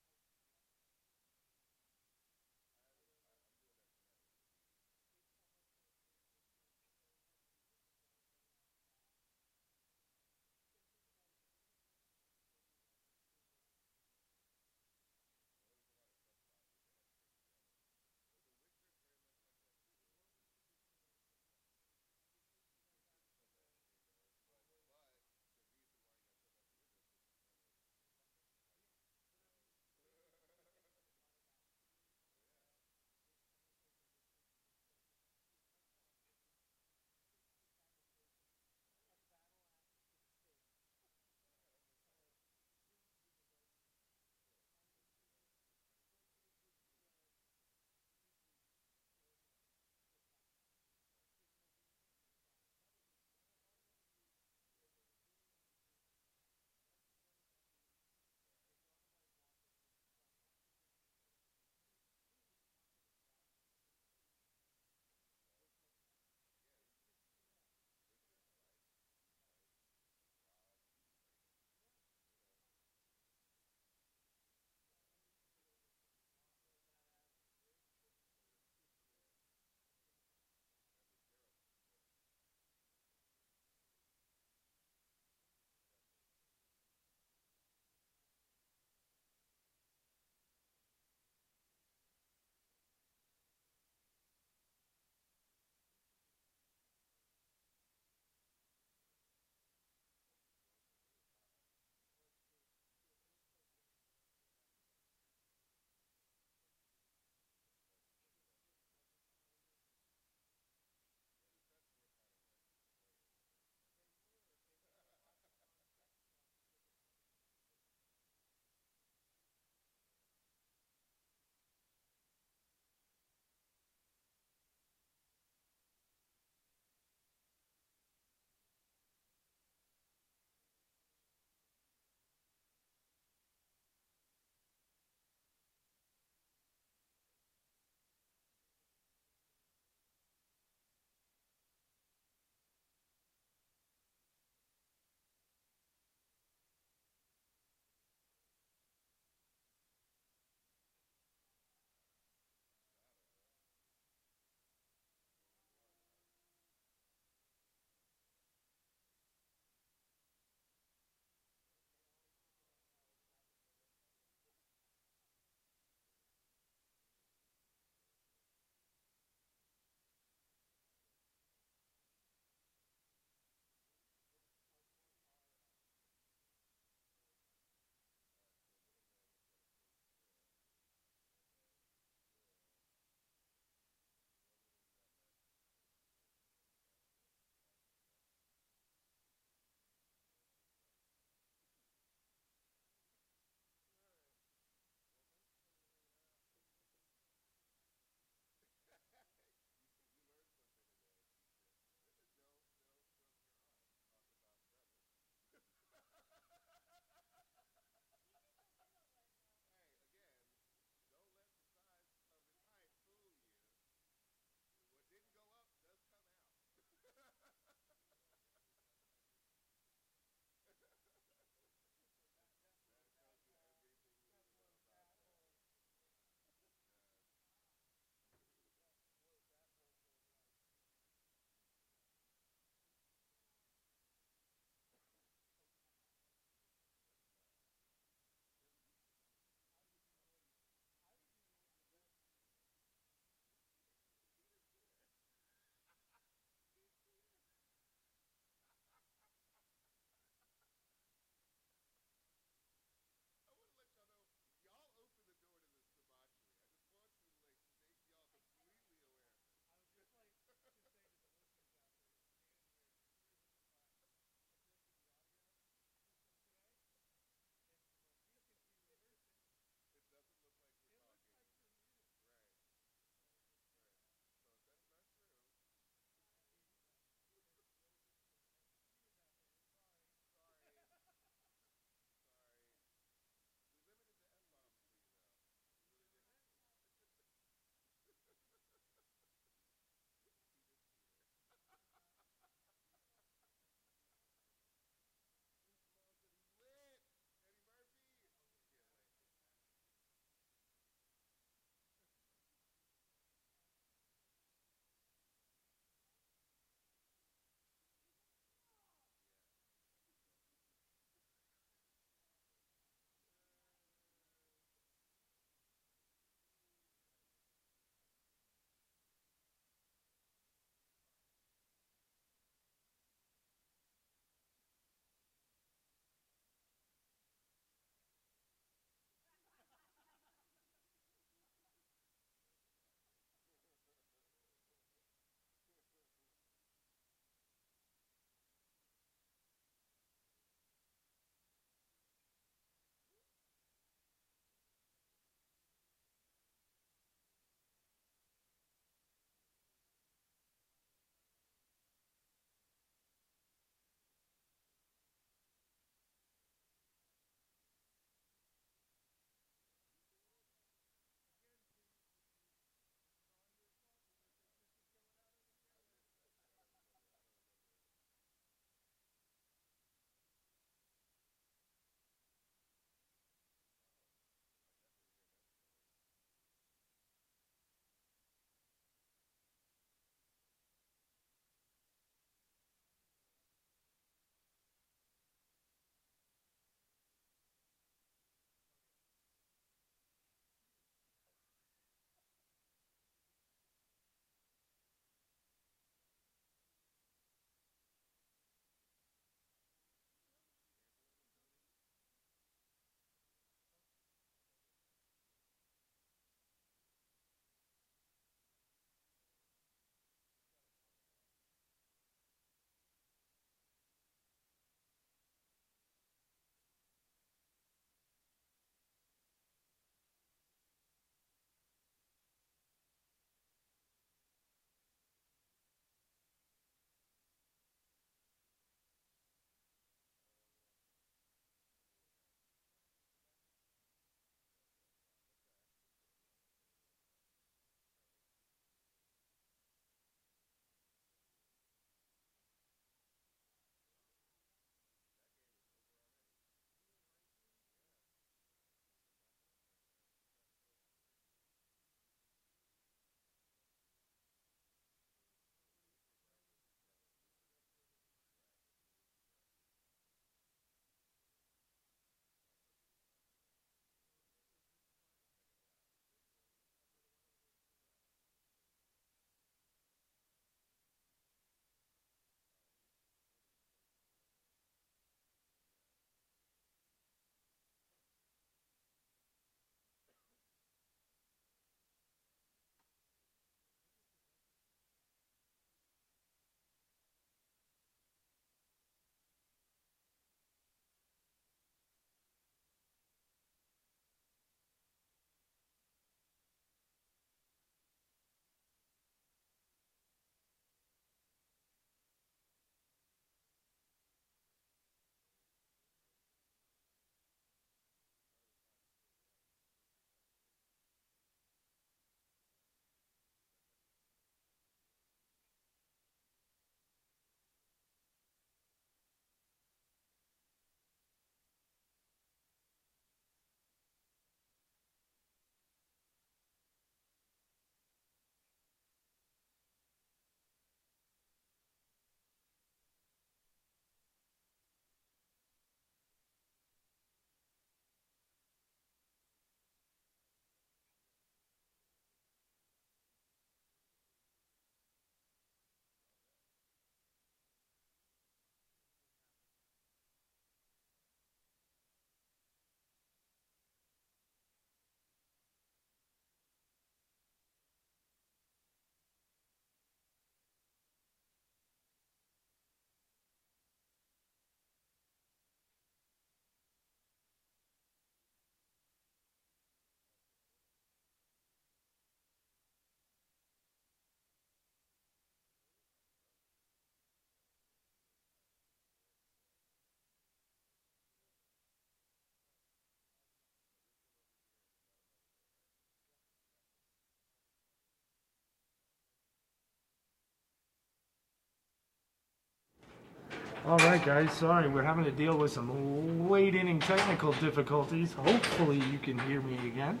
All right, guys. Sorry, we're having to deal with some late inning technical difficulties. Hopefully, you can hear me again.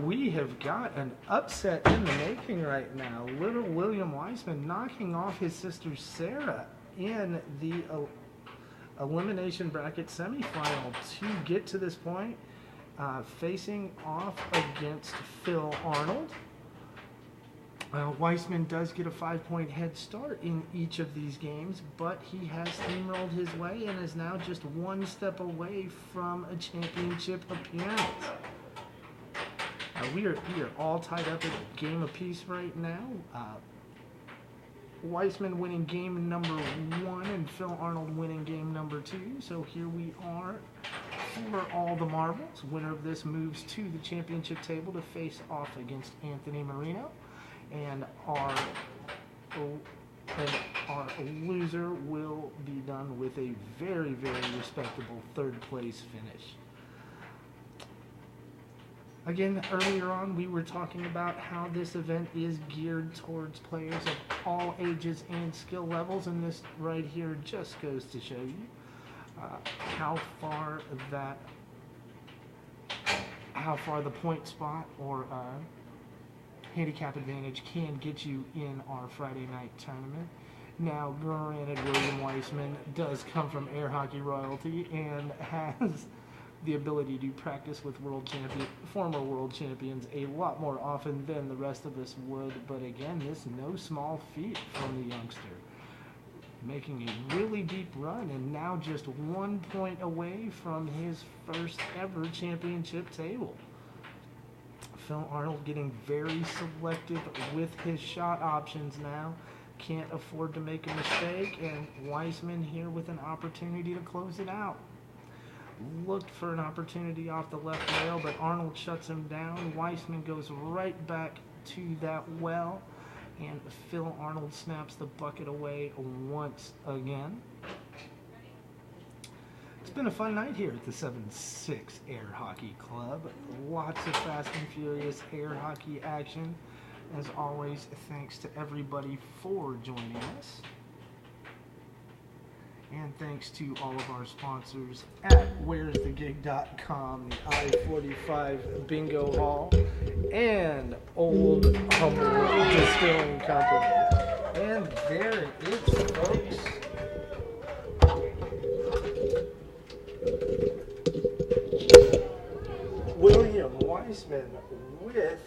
We have got an upset in the making right now. Little William Weissman knocking off his sister Sarah in the elimination bracket semifinal to get to this point, facing off against Phil Arnold. Weissman does get a 5-point head start in each of these games, but he has steamrolled his way and is now just one step away from a championship appearance. We are all tied up at a game apiece right now. Weissman winning game number 1 and Phil Arnold winning game number 2. So here we are for all the marbles. Winner of this moves to the championship table to face off against Anthony Marino. And our loser will be done with a very, very respectable third place finish. Again, earlier on we were talking about how this event is geared towards players of all ages and skill levels, and this right here just goes to show you how far the point spot or handicap advantage can get you in our Friday night tournament. Now, granted, William Weissman does come from air hockey royalty and has the ability to practice with former world champions a lot more often than the rest of us would, but again, this no small feat from the youngster. Making a really deep run and now just 1 point away from his first ever championship table. Phil Arnold getting very selective with his shot options now. Can't afford to make a mistake, and Weissman here with an opportunity to close it out. Looked for an opportunity off the left rail, but Arnold shuts him down. Weissman goes right back to that well, and Phil Arnold snaps the bucket away once again. It's been a fun night here at the 7-6 Air Hockey Club. Lots of fast and furious air hockey action. As always, thanks to everybody for joining us. And thanks to all of our sponsors at where'sthegig.com, the I-45 Bingo Hall, and Old Humble Distilling Company. And there it is, folks. William Weissman with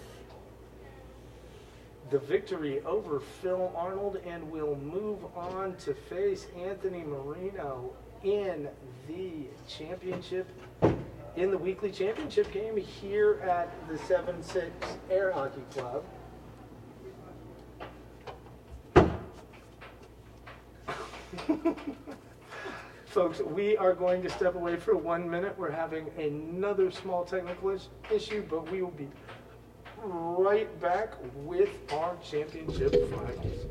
the victory over Phil Arnold, and will move on to face Anthony Marino in the weekly championship game here at the 7-6 Air Hockey Club. Folks, we are going to step away for 1 minute. We're having another small technical issue, but we will be right back with our championship finals.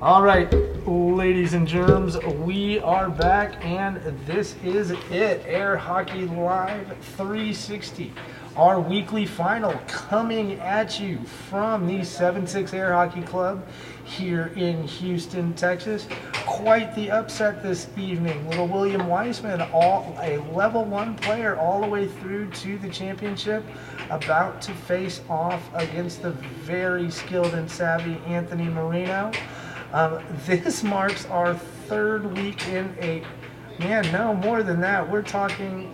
All right, ladies and germs, we are back, and this is it. Air Hockey Live 360, our weekly final, coming at you from the 7-6 Air Hockey Club here in Houston, Texas. Quite the upset this evening. Little William Weissman, a level 1 player all the way through to the championship, about to face off against the very skilled and savvy Anthony Marino. This marks our 3rd week in a, man, no, more than that. We're talking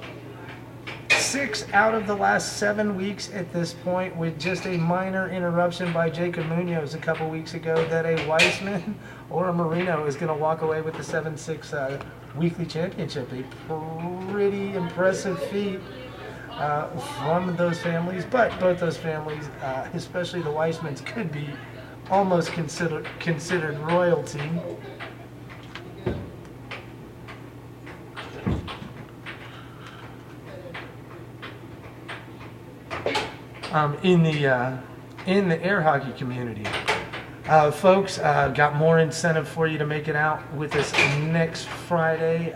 6 out of the last 7 weeks at this point, with just a minor interruption by Jacob Munoz a couple weeks ago, that a Weissman or a Marino is going to walk away with the 7-6 weekly championship. A pretty impressive feat from those families, but both those families, especially the Weissmans, could be almost considered royalty. In the air hockey community. Folks, got more incentive for you to make it out with us next Friday.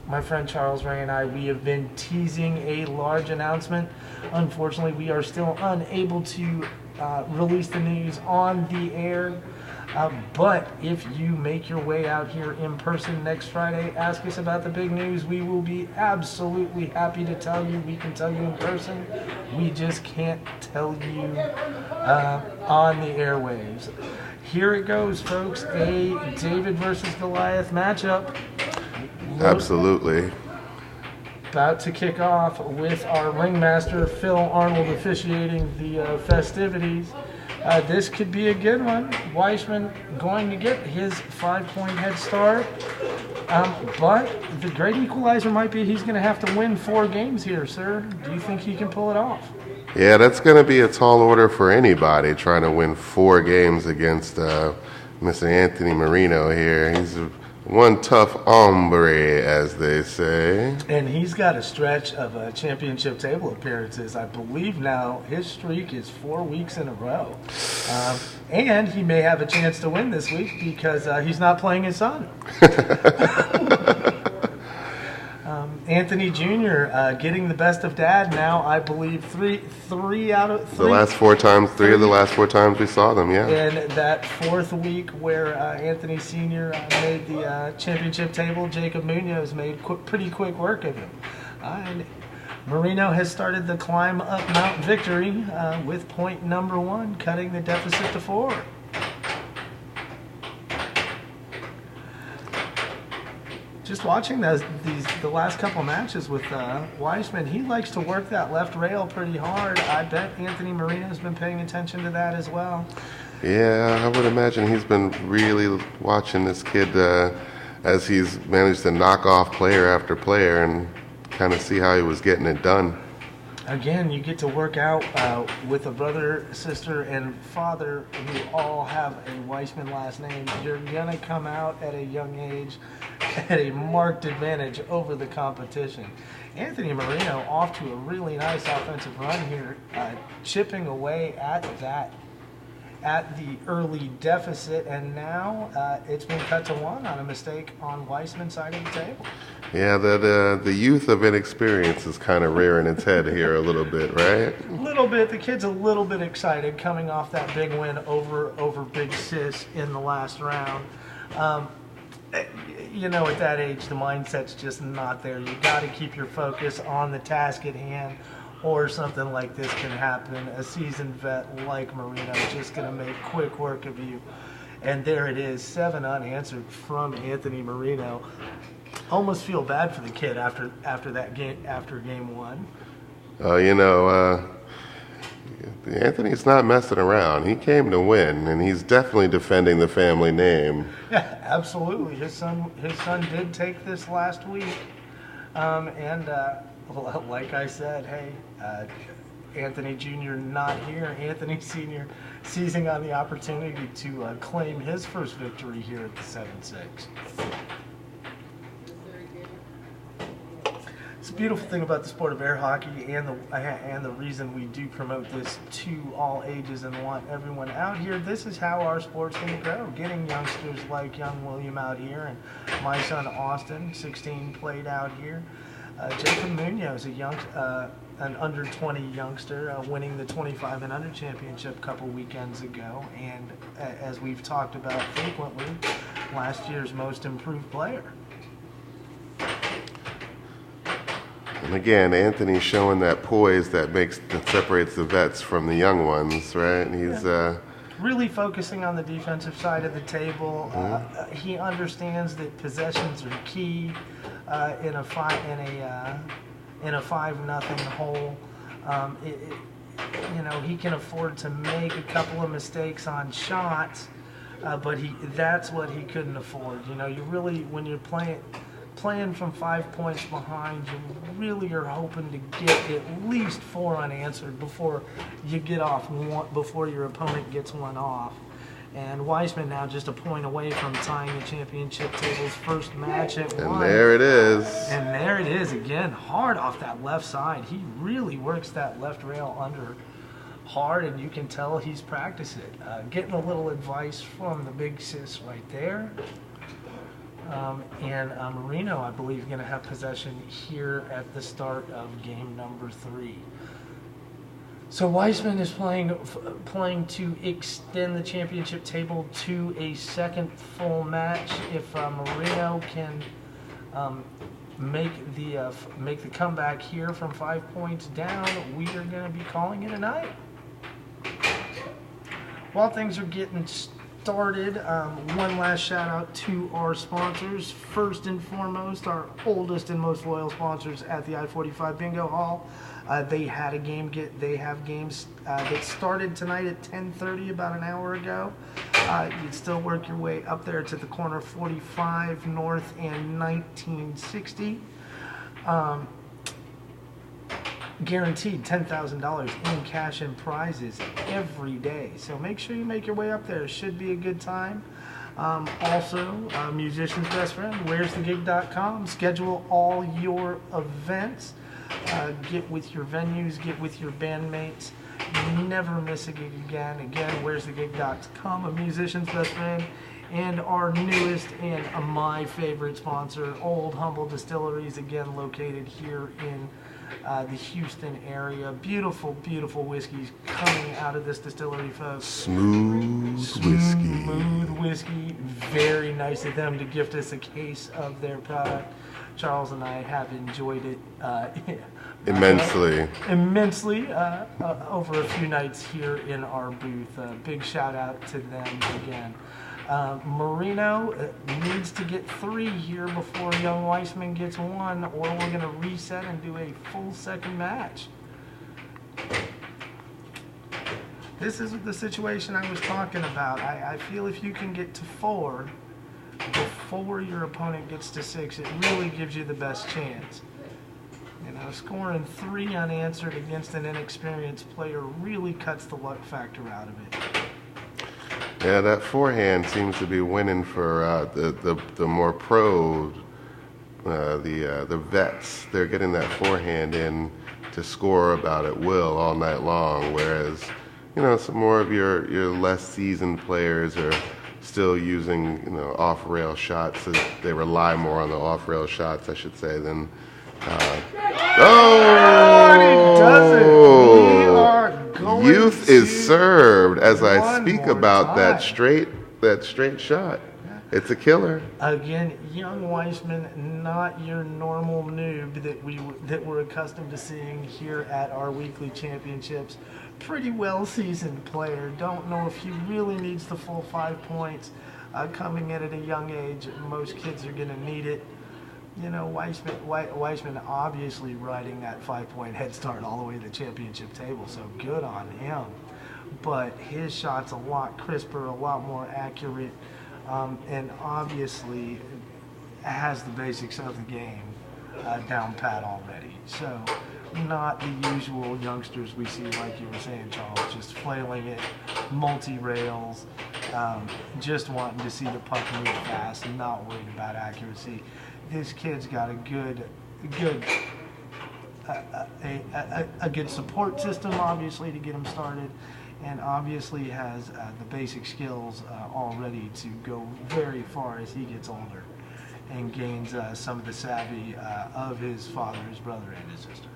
My friend Charles Ray and I, we have been teasing a large announcement. Unfortunately, we are still unable to release the news on the air. But if you make your way out here in person next Friday, ask us about the big news. We will be absolutely happy to tell you. We can tell you in person. We just can't tell you on the airwaves. Here it goes, folks. A David versus Goliath matchup. Absolutely. About to kick off with our ringmaster, Phil Arnold, officiating the festivities. This could be a good one. Weissman going to get his 5-point head start. But the great equalizer might be he's going to have to win 4 games here, sir. Do you think he can pull it off? Yeah, that's going to be a tall order for anybody trying to win 4 games against Mr. Anthony Marino here. He's one tough hombre, as they say. And he's got a stretch of championship table appearances. I believe now his streak is 4 weeks in a row. And he may have a chance to win this week because he's not playing his son. Anthony Jr. Getting the best of Dad now, I believe, three out of 3. The last 4 times, 3 of the last 4 times we saw them, yeah. And that 4th week where Anthony Sr. Made the championship table, Jacob Munoz made pretty quick work of him. And Marino has started the climb up Mount Victory with point number 1, cutting the deficit to 4. Just watching the last couple matches with Weissman, he likes to work that left rail pretty hard. I bet Anthony Marino's been paying attention to that as well. Yeah, I would imagine he's been really watching this kid as he's managed to knock off player after player and kind of see how he was getting it done. Again, you get to work out with a brother, sister, and father who all have a Weissman last name. You're going to come out at a young age at a marked advantage over the competition. Anthony Marino off to a really nice offensive run here, chipping away at the early deficit, and now it's been cut to 1 on a mistake on Weissman's side of the table. Yeah, the youth of inexperience is kind of rearing its head here a little bit, right? A little bit. The kid's a little bit excited coming off that big win over Big Sis in the last round. You know, at that age, the mindset's just not there. You got to keep your focus on the task at hand, or something like this can happen. A seasoned vet like Marino just going to make quick work of you. And there it is, 7 unanswered from Anthony Marino. Almost feel bad for the kid after that game, after game 1. You know, Anthony's not messing around. He came to win, and he's definitely defending the family name. Yeah, absolutely. His son did take this last week, and like I said, hey, Anthony Jr. not here. Anthony Sr. seizing on the opportunity to claim his first victory here at the 7-6. It's a beautiful thing about the sport of air hockey, and the reason we do promote this to all ages and want everyone out here. This is how our sport's going to grow. Getting youngsters like young William out here, and my son Austin, 16, played out here. Jacob Munoz, an under 20 youngster, winning the 25 and under championship a couple weekends ago, and as we've talked about frequently, last year's most improved player. And again, Anthony's showing that poise that separates the vets from the young ones, right? And he's really focusing on the defensive side of the table. He understands that possessions are key in a 5-0 hole. He can afford to make a couple of mistakes on shots, but that's what he couldn't afford. You really, when you're playing from 5 points behind, you really are hoping to get at least 4 unanswered before you get off one, before your opponent gets one off. And Weissman now just a point away from tying the championship table's first match at 1. And there it is. And there it is again, hard off that left side. He really works that left rail under hard, and you can tell he's practiced it. Getting a little advice from the big sis right there. And Marino, I believe, going to have possession here at the start of game number 3. So Weissman is playing to extend the championship table to a second full match. If Marino can make the comeback here from 5 points down, we are going to be calling it a night. While things are getting started, one last shout out to our sponsors. First and foremost, our oldest and most loyal sponsors at the I-45 Bingo Hall. They have games that started tonight at 10:30, about an hour ago. You'd still work your way up there to the corner 45 North and 1960. Guaranteed $10,000 in cash and prizes every day. So make sure you make your way up there. It should be a good time. Also, Musician's Best Friend, where'sthegig.com. Schedule all your events. Get with your venues, get with your bandmates. Never miss a gig again. Again, where'sthegig.com, a Musician's Best Friend. And our newest and my favorite sponsor, Old Humble Distilleries, again located here in the Houston area. Beautiful, beautiful whiskeys coming out of this distillery, folks. Smooth whiskey. Very nice of them to gift us a case of their product. Charles and I have enjoyed it immensely over a few nights here in our booth. Big shout out to them again. Marino needs to get 3 here before young Weissman gets 1, or we're going to reset and do a full second match. This is the situation I was talking about. I feel if you can get to 4 before your opponent gets to 6, it really gives you the best chance. Scoring 3 unanswered against an inexperienced player really cuts the luck factor out of it. Yeah, that forehand seems to be winning for the more pro, the vets. They're getting that forehand in to score about at will all night long, whereas some more of your less seasoned players are still using off-rail shots. So they rely more on the off-rail shots, I should say, than. Youth is served as I speak about that straight shot. It's a killer. Again, young Weissman, not your normal noob that we're accustomed to seeing here at our weekly championships. Pretty well seasoned player. Don't know if he really needs the full 5 points coming in at a young age. Most kids are going to need it. Weissman obviously riding that 5-point head start all the way to the championship table, so good on him. But his shot's a lot crisper, a lot more accurate, and obviously has the basics of the game down pat already. So not the usual youngsters we see, like you were saying, Charles, just flailing it, multi-rails, just wanting to see the puck move fast and not worried about accuracy. This kid's got a good a good support system, obviously, to get him started, and obviously has the basic skills all ready to go very far as he gets older and gains some of the savvy of his father, his brother, and his sister.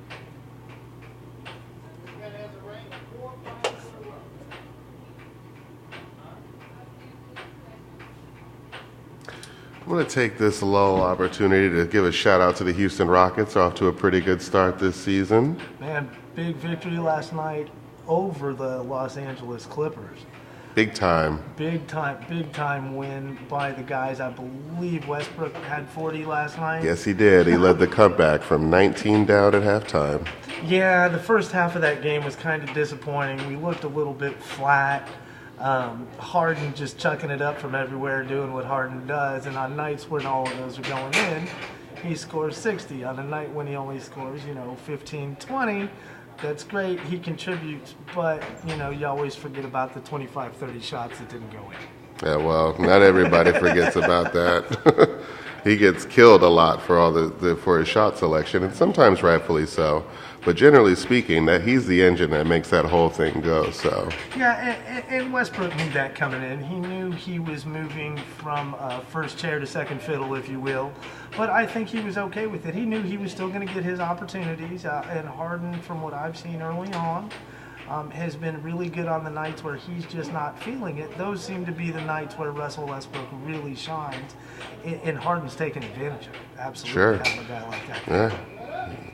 I'm going to take this lull opportunity to give a shout out to the Houston Rockets, off to a pretty good start this season. Man, big victory last night over the Los Angeles Clippers. Big time. Big time win by the guys. I believe Westbrook had 40 last night. Yes, he did. He led the comeback from 19 down at halftime. Yeah, the first half of that game was kind of disappointing. We looked a little bit flat. Harden just chucking it up from everywhere, doing what Harden does. And on nights when all of those are going in, he scores 60. On a night when he only scores, 15, 20, that's great. He contributes. But, you always forget about the 25, 30 shots that didn't go in. Yeah, well, not everybody forgets about that. He gets killed a lot for for his shot selection, and sometimes rightfully so. But generally speaking, that he's the engine that makes that whole thing go. So yeah, and Westbrook knew that coming in. He knew he was moving from first chair to second fiddle, if you will. But I think he was okay with it. He knew he was still going to get his opportunities. And Harden, from what I've seen early on, has been really good on the nights where he's just not feeling it. Those seem to be the nights where Russell Westbrook really shines, and Harden's taking advantage of it. Absolutely, sure. Having a guy like that. Yeah,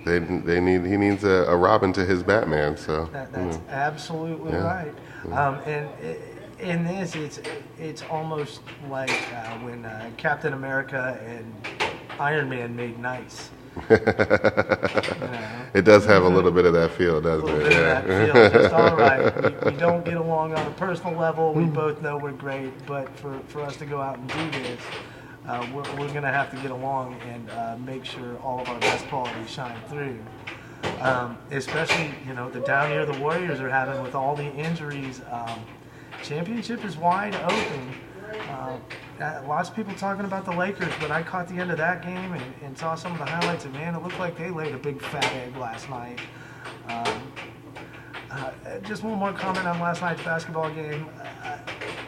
he needs a Robin to his Batman. So that's absolutely right. And in this, it's almost like when Captain America and Iron Man made nice. It does have a little bit of that feel, doesn't it? Yeah. That feel just all right. We don't get along on a personal level. We both know we're great, but for us to go out and do this, we're going to have to get along and make sure all of our best qualities shine through. Especially, the down year the Warriors are having with all the injuries. Championship is wide open. Lots of people talking about the Lakers, but I caught the end of that game and saw some of the highlights, and man, it looked like they laid a big fat egg last night. Just one more comment on last night's basketball game.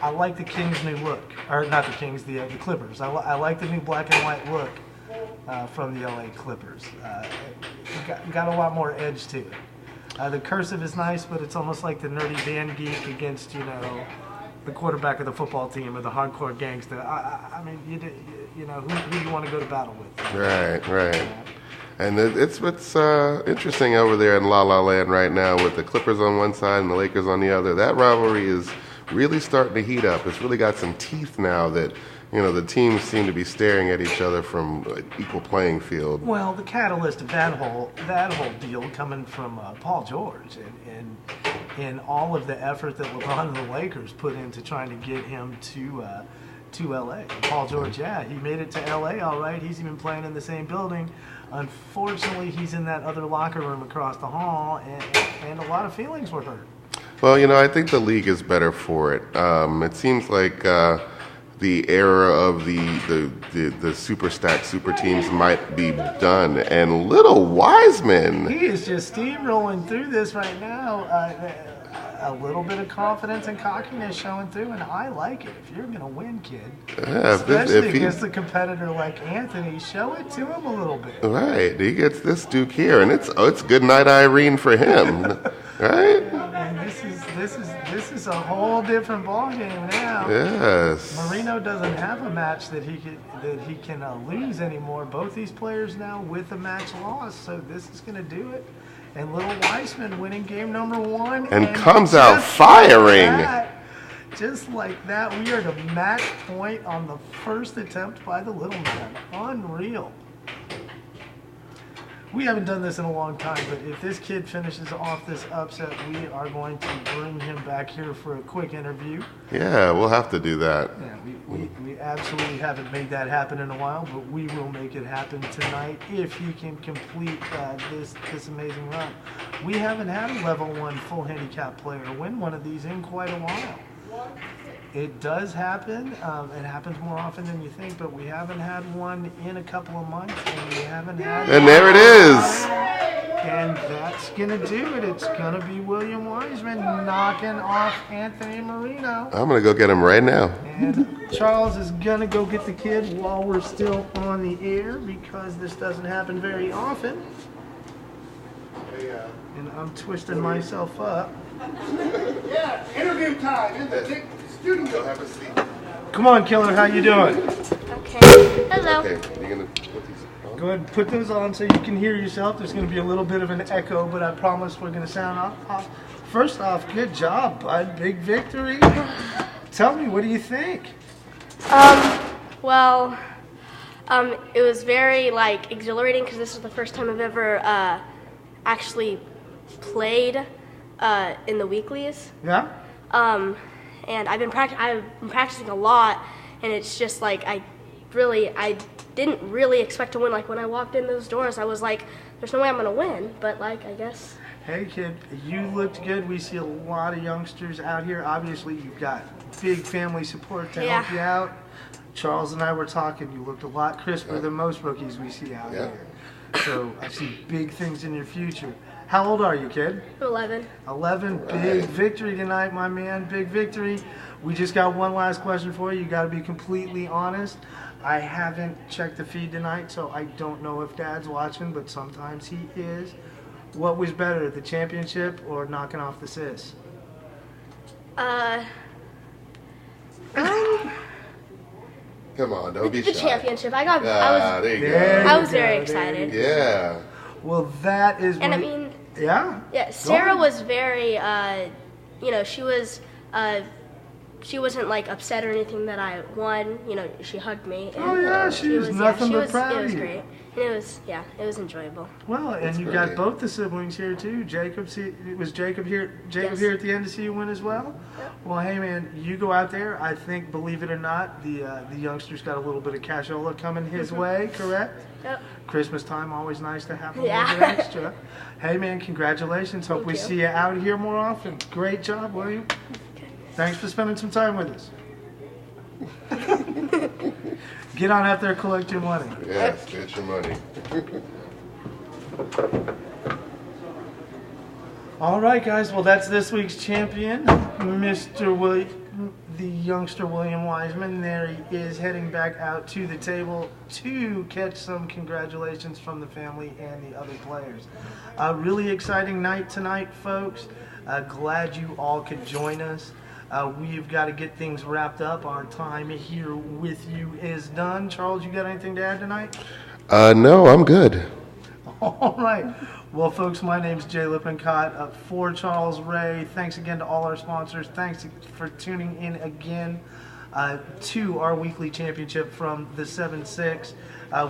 I like the Kings' new look, or not the Kings, the Clippers. I like the new black and white look from the LA Clippers. Got a lot more edge to it. The cursive is nice, but it's almost like the nerdy band geek against, the quarterback of the football team or the hardcore gangster. I mean, who do you want to go to battle with? Right. And it's interesting over there in La La Land right now with the Clippers on one side and the Lakers on the other. That rivalry is really starting to heat up. It's really got some teeth now that, the teams seem to be staring at each other from equal playing field. Well, the catalyst of that whole deal coming from Paul George and all of the effort that LeBron and the Lakers put into trying to get him to LA. Paul George, he made it to LA all right. He's even playing in the same building. Unfortunately, he's in that other locker room across the hall, and a lot of feelings were hurt. Well, I think the league is better for it. It seems like the era of the super stack super teams might be done, and little Wiseman, he is just steamrolling through this right now. A little bit of confidence and cockiness showing through, and I like it. If you're going to win, kid, especially against a competitor like Anthony, show it to him a little bit. Right, he gets this Duke here, and it's good night Irene for him, right? And this is a whole different ballgame now. Yes. Marino doesn't have a match that he can lose anymore. Both these players now with a match loss, so this is going to do it. And little Weissman winning game number 1. And comes out firing. Just like that, we are to match point on the first attempt by the little man. Unreal. We haven't done this in a long time, but if this kid finishes off this upset, we are going to bring him back here for a quick interview. Yeah, we'll have to do that. Yeah, we absolutely haven't made that happen in a while, but we will make it happen tonight if he can complete this amazing run. We haven't had a level 1 full handicap player win one of these in quite a while. It does happen. It happens more often than you think, but we haven't had one in a couple of months, and we haven't had. And there it is. And going to do it. It's going to be William Wiseman knocking off Anthony Marino. I'm going to go get him right now. And Charles is going to go get the kid while we're still on the air because this doesn't happen very often. And I'm twisting myself up. Yeah, interview time in the studio. Have a seat. Come on, Killer, how you doing? Okay. Hello. Okay, you're going to put these on? Go ahead and put those on so you can hear yourself. There's going to be a little bit of an echo, but I promise we're going to sound off. First off, good job, bud. Big victory. Tell me, what do you think? Well, it was very, exhilarating because this is the first time I've ever actually played in the weeklies. Yeah? And I've been practicing a lot, and it's just I didn't really expect to win. Like when I walked in those doors, I was like, there's no way I'm gonna win, but I guess. Hey kid, you looked good. We see a lot of youngsters out here. Obviously you've got big family support to help you out. Charles and I were talking, you looked a lot crisper than most rookies we see out here. So I see big things in your future. How old are you, kid? 11. 11. Big victory tonight, my man. Big victory. We just got one last question for you. You got to be completely honest. I haven't checked the feed tonight, so I don't know if Dad's watching, but sometimes he is. What was better, the championship or knocking off the sis? Come on, don't be shy. The championship. There you go. I was very excited. Yeah. Well, that is. And I mean. Yeah. Yeah. Sarah was very. She wasn't upset or anything that I won. She hugged me. And, oh yeah, she was nothing but proud of you. It was great. And it was enjoyable. Well, and you got both the siblings here too. Jacob here at the end to see you win as well. Yep. Well, hey man, you go out there. I think, believe it or not, the youngster's got a little bit of cashola coming his way. Correct? Yep. Christmas time, always nice to have a little bit extra. Hey man, congratulations. Hope we see you out here more often. Great job, William. Thanks for spending some time with us. Get on out there, collect your money. Yes, get your money. All right, guys. Well, that's this week's champion, the youngster William Wiseman. There he is, heading back out to the table to catch some congratulations from the family and the other players. A really exciting night tonight, folks. Glad you all could join us. We've got to get things wrapped up. Our time here with you is done. Charles, you got anything to add tonight? No, I'm good. All right. Well, folks, my name's Jay Lippincott for Charles Ray. Thanks again to all our sponsors. Thanks for tuning in again to our weekly championship from the 7-6.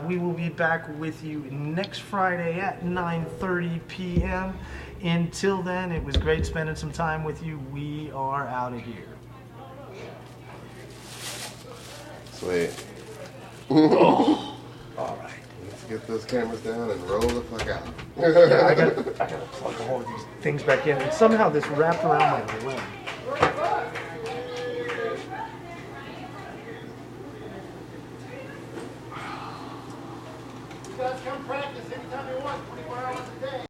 We will be back with you next Friday at 9:30 p.m. Until then, it was great spending some time with you. We are out of here. Sweet. Oh. All right. Let's get those cameras down and roll the fuck out. Yeah, I gotta plug all of these things back in, and somehow this wrapped around my leg. You guys come practice anytime you want, 24 hours a day.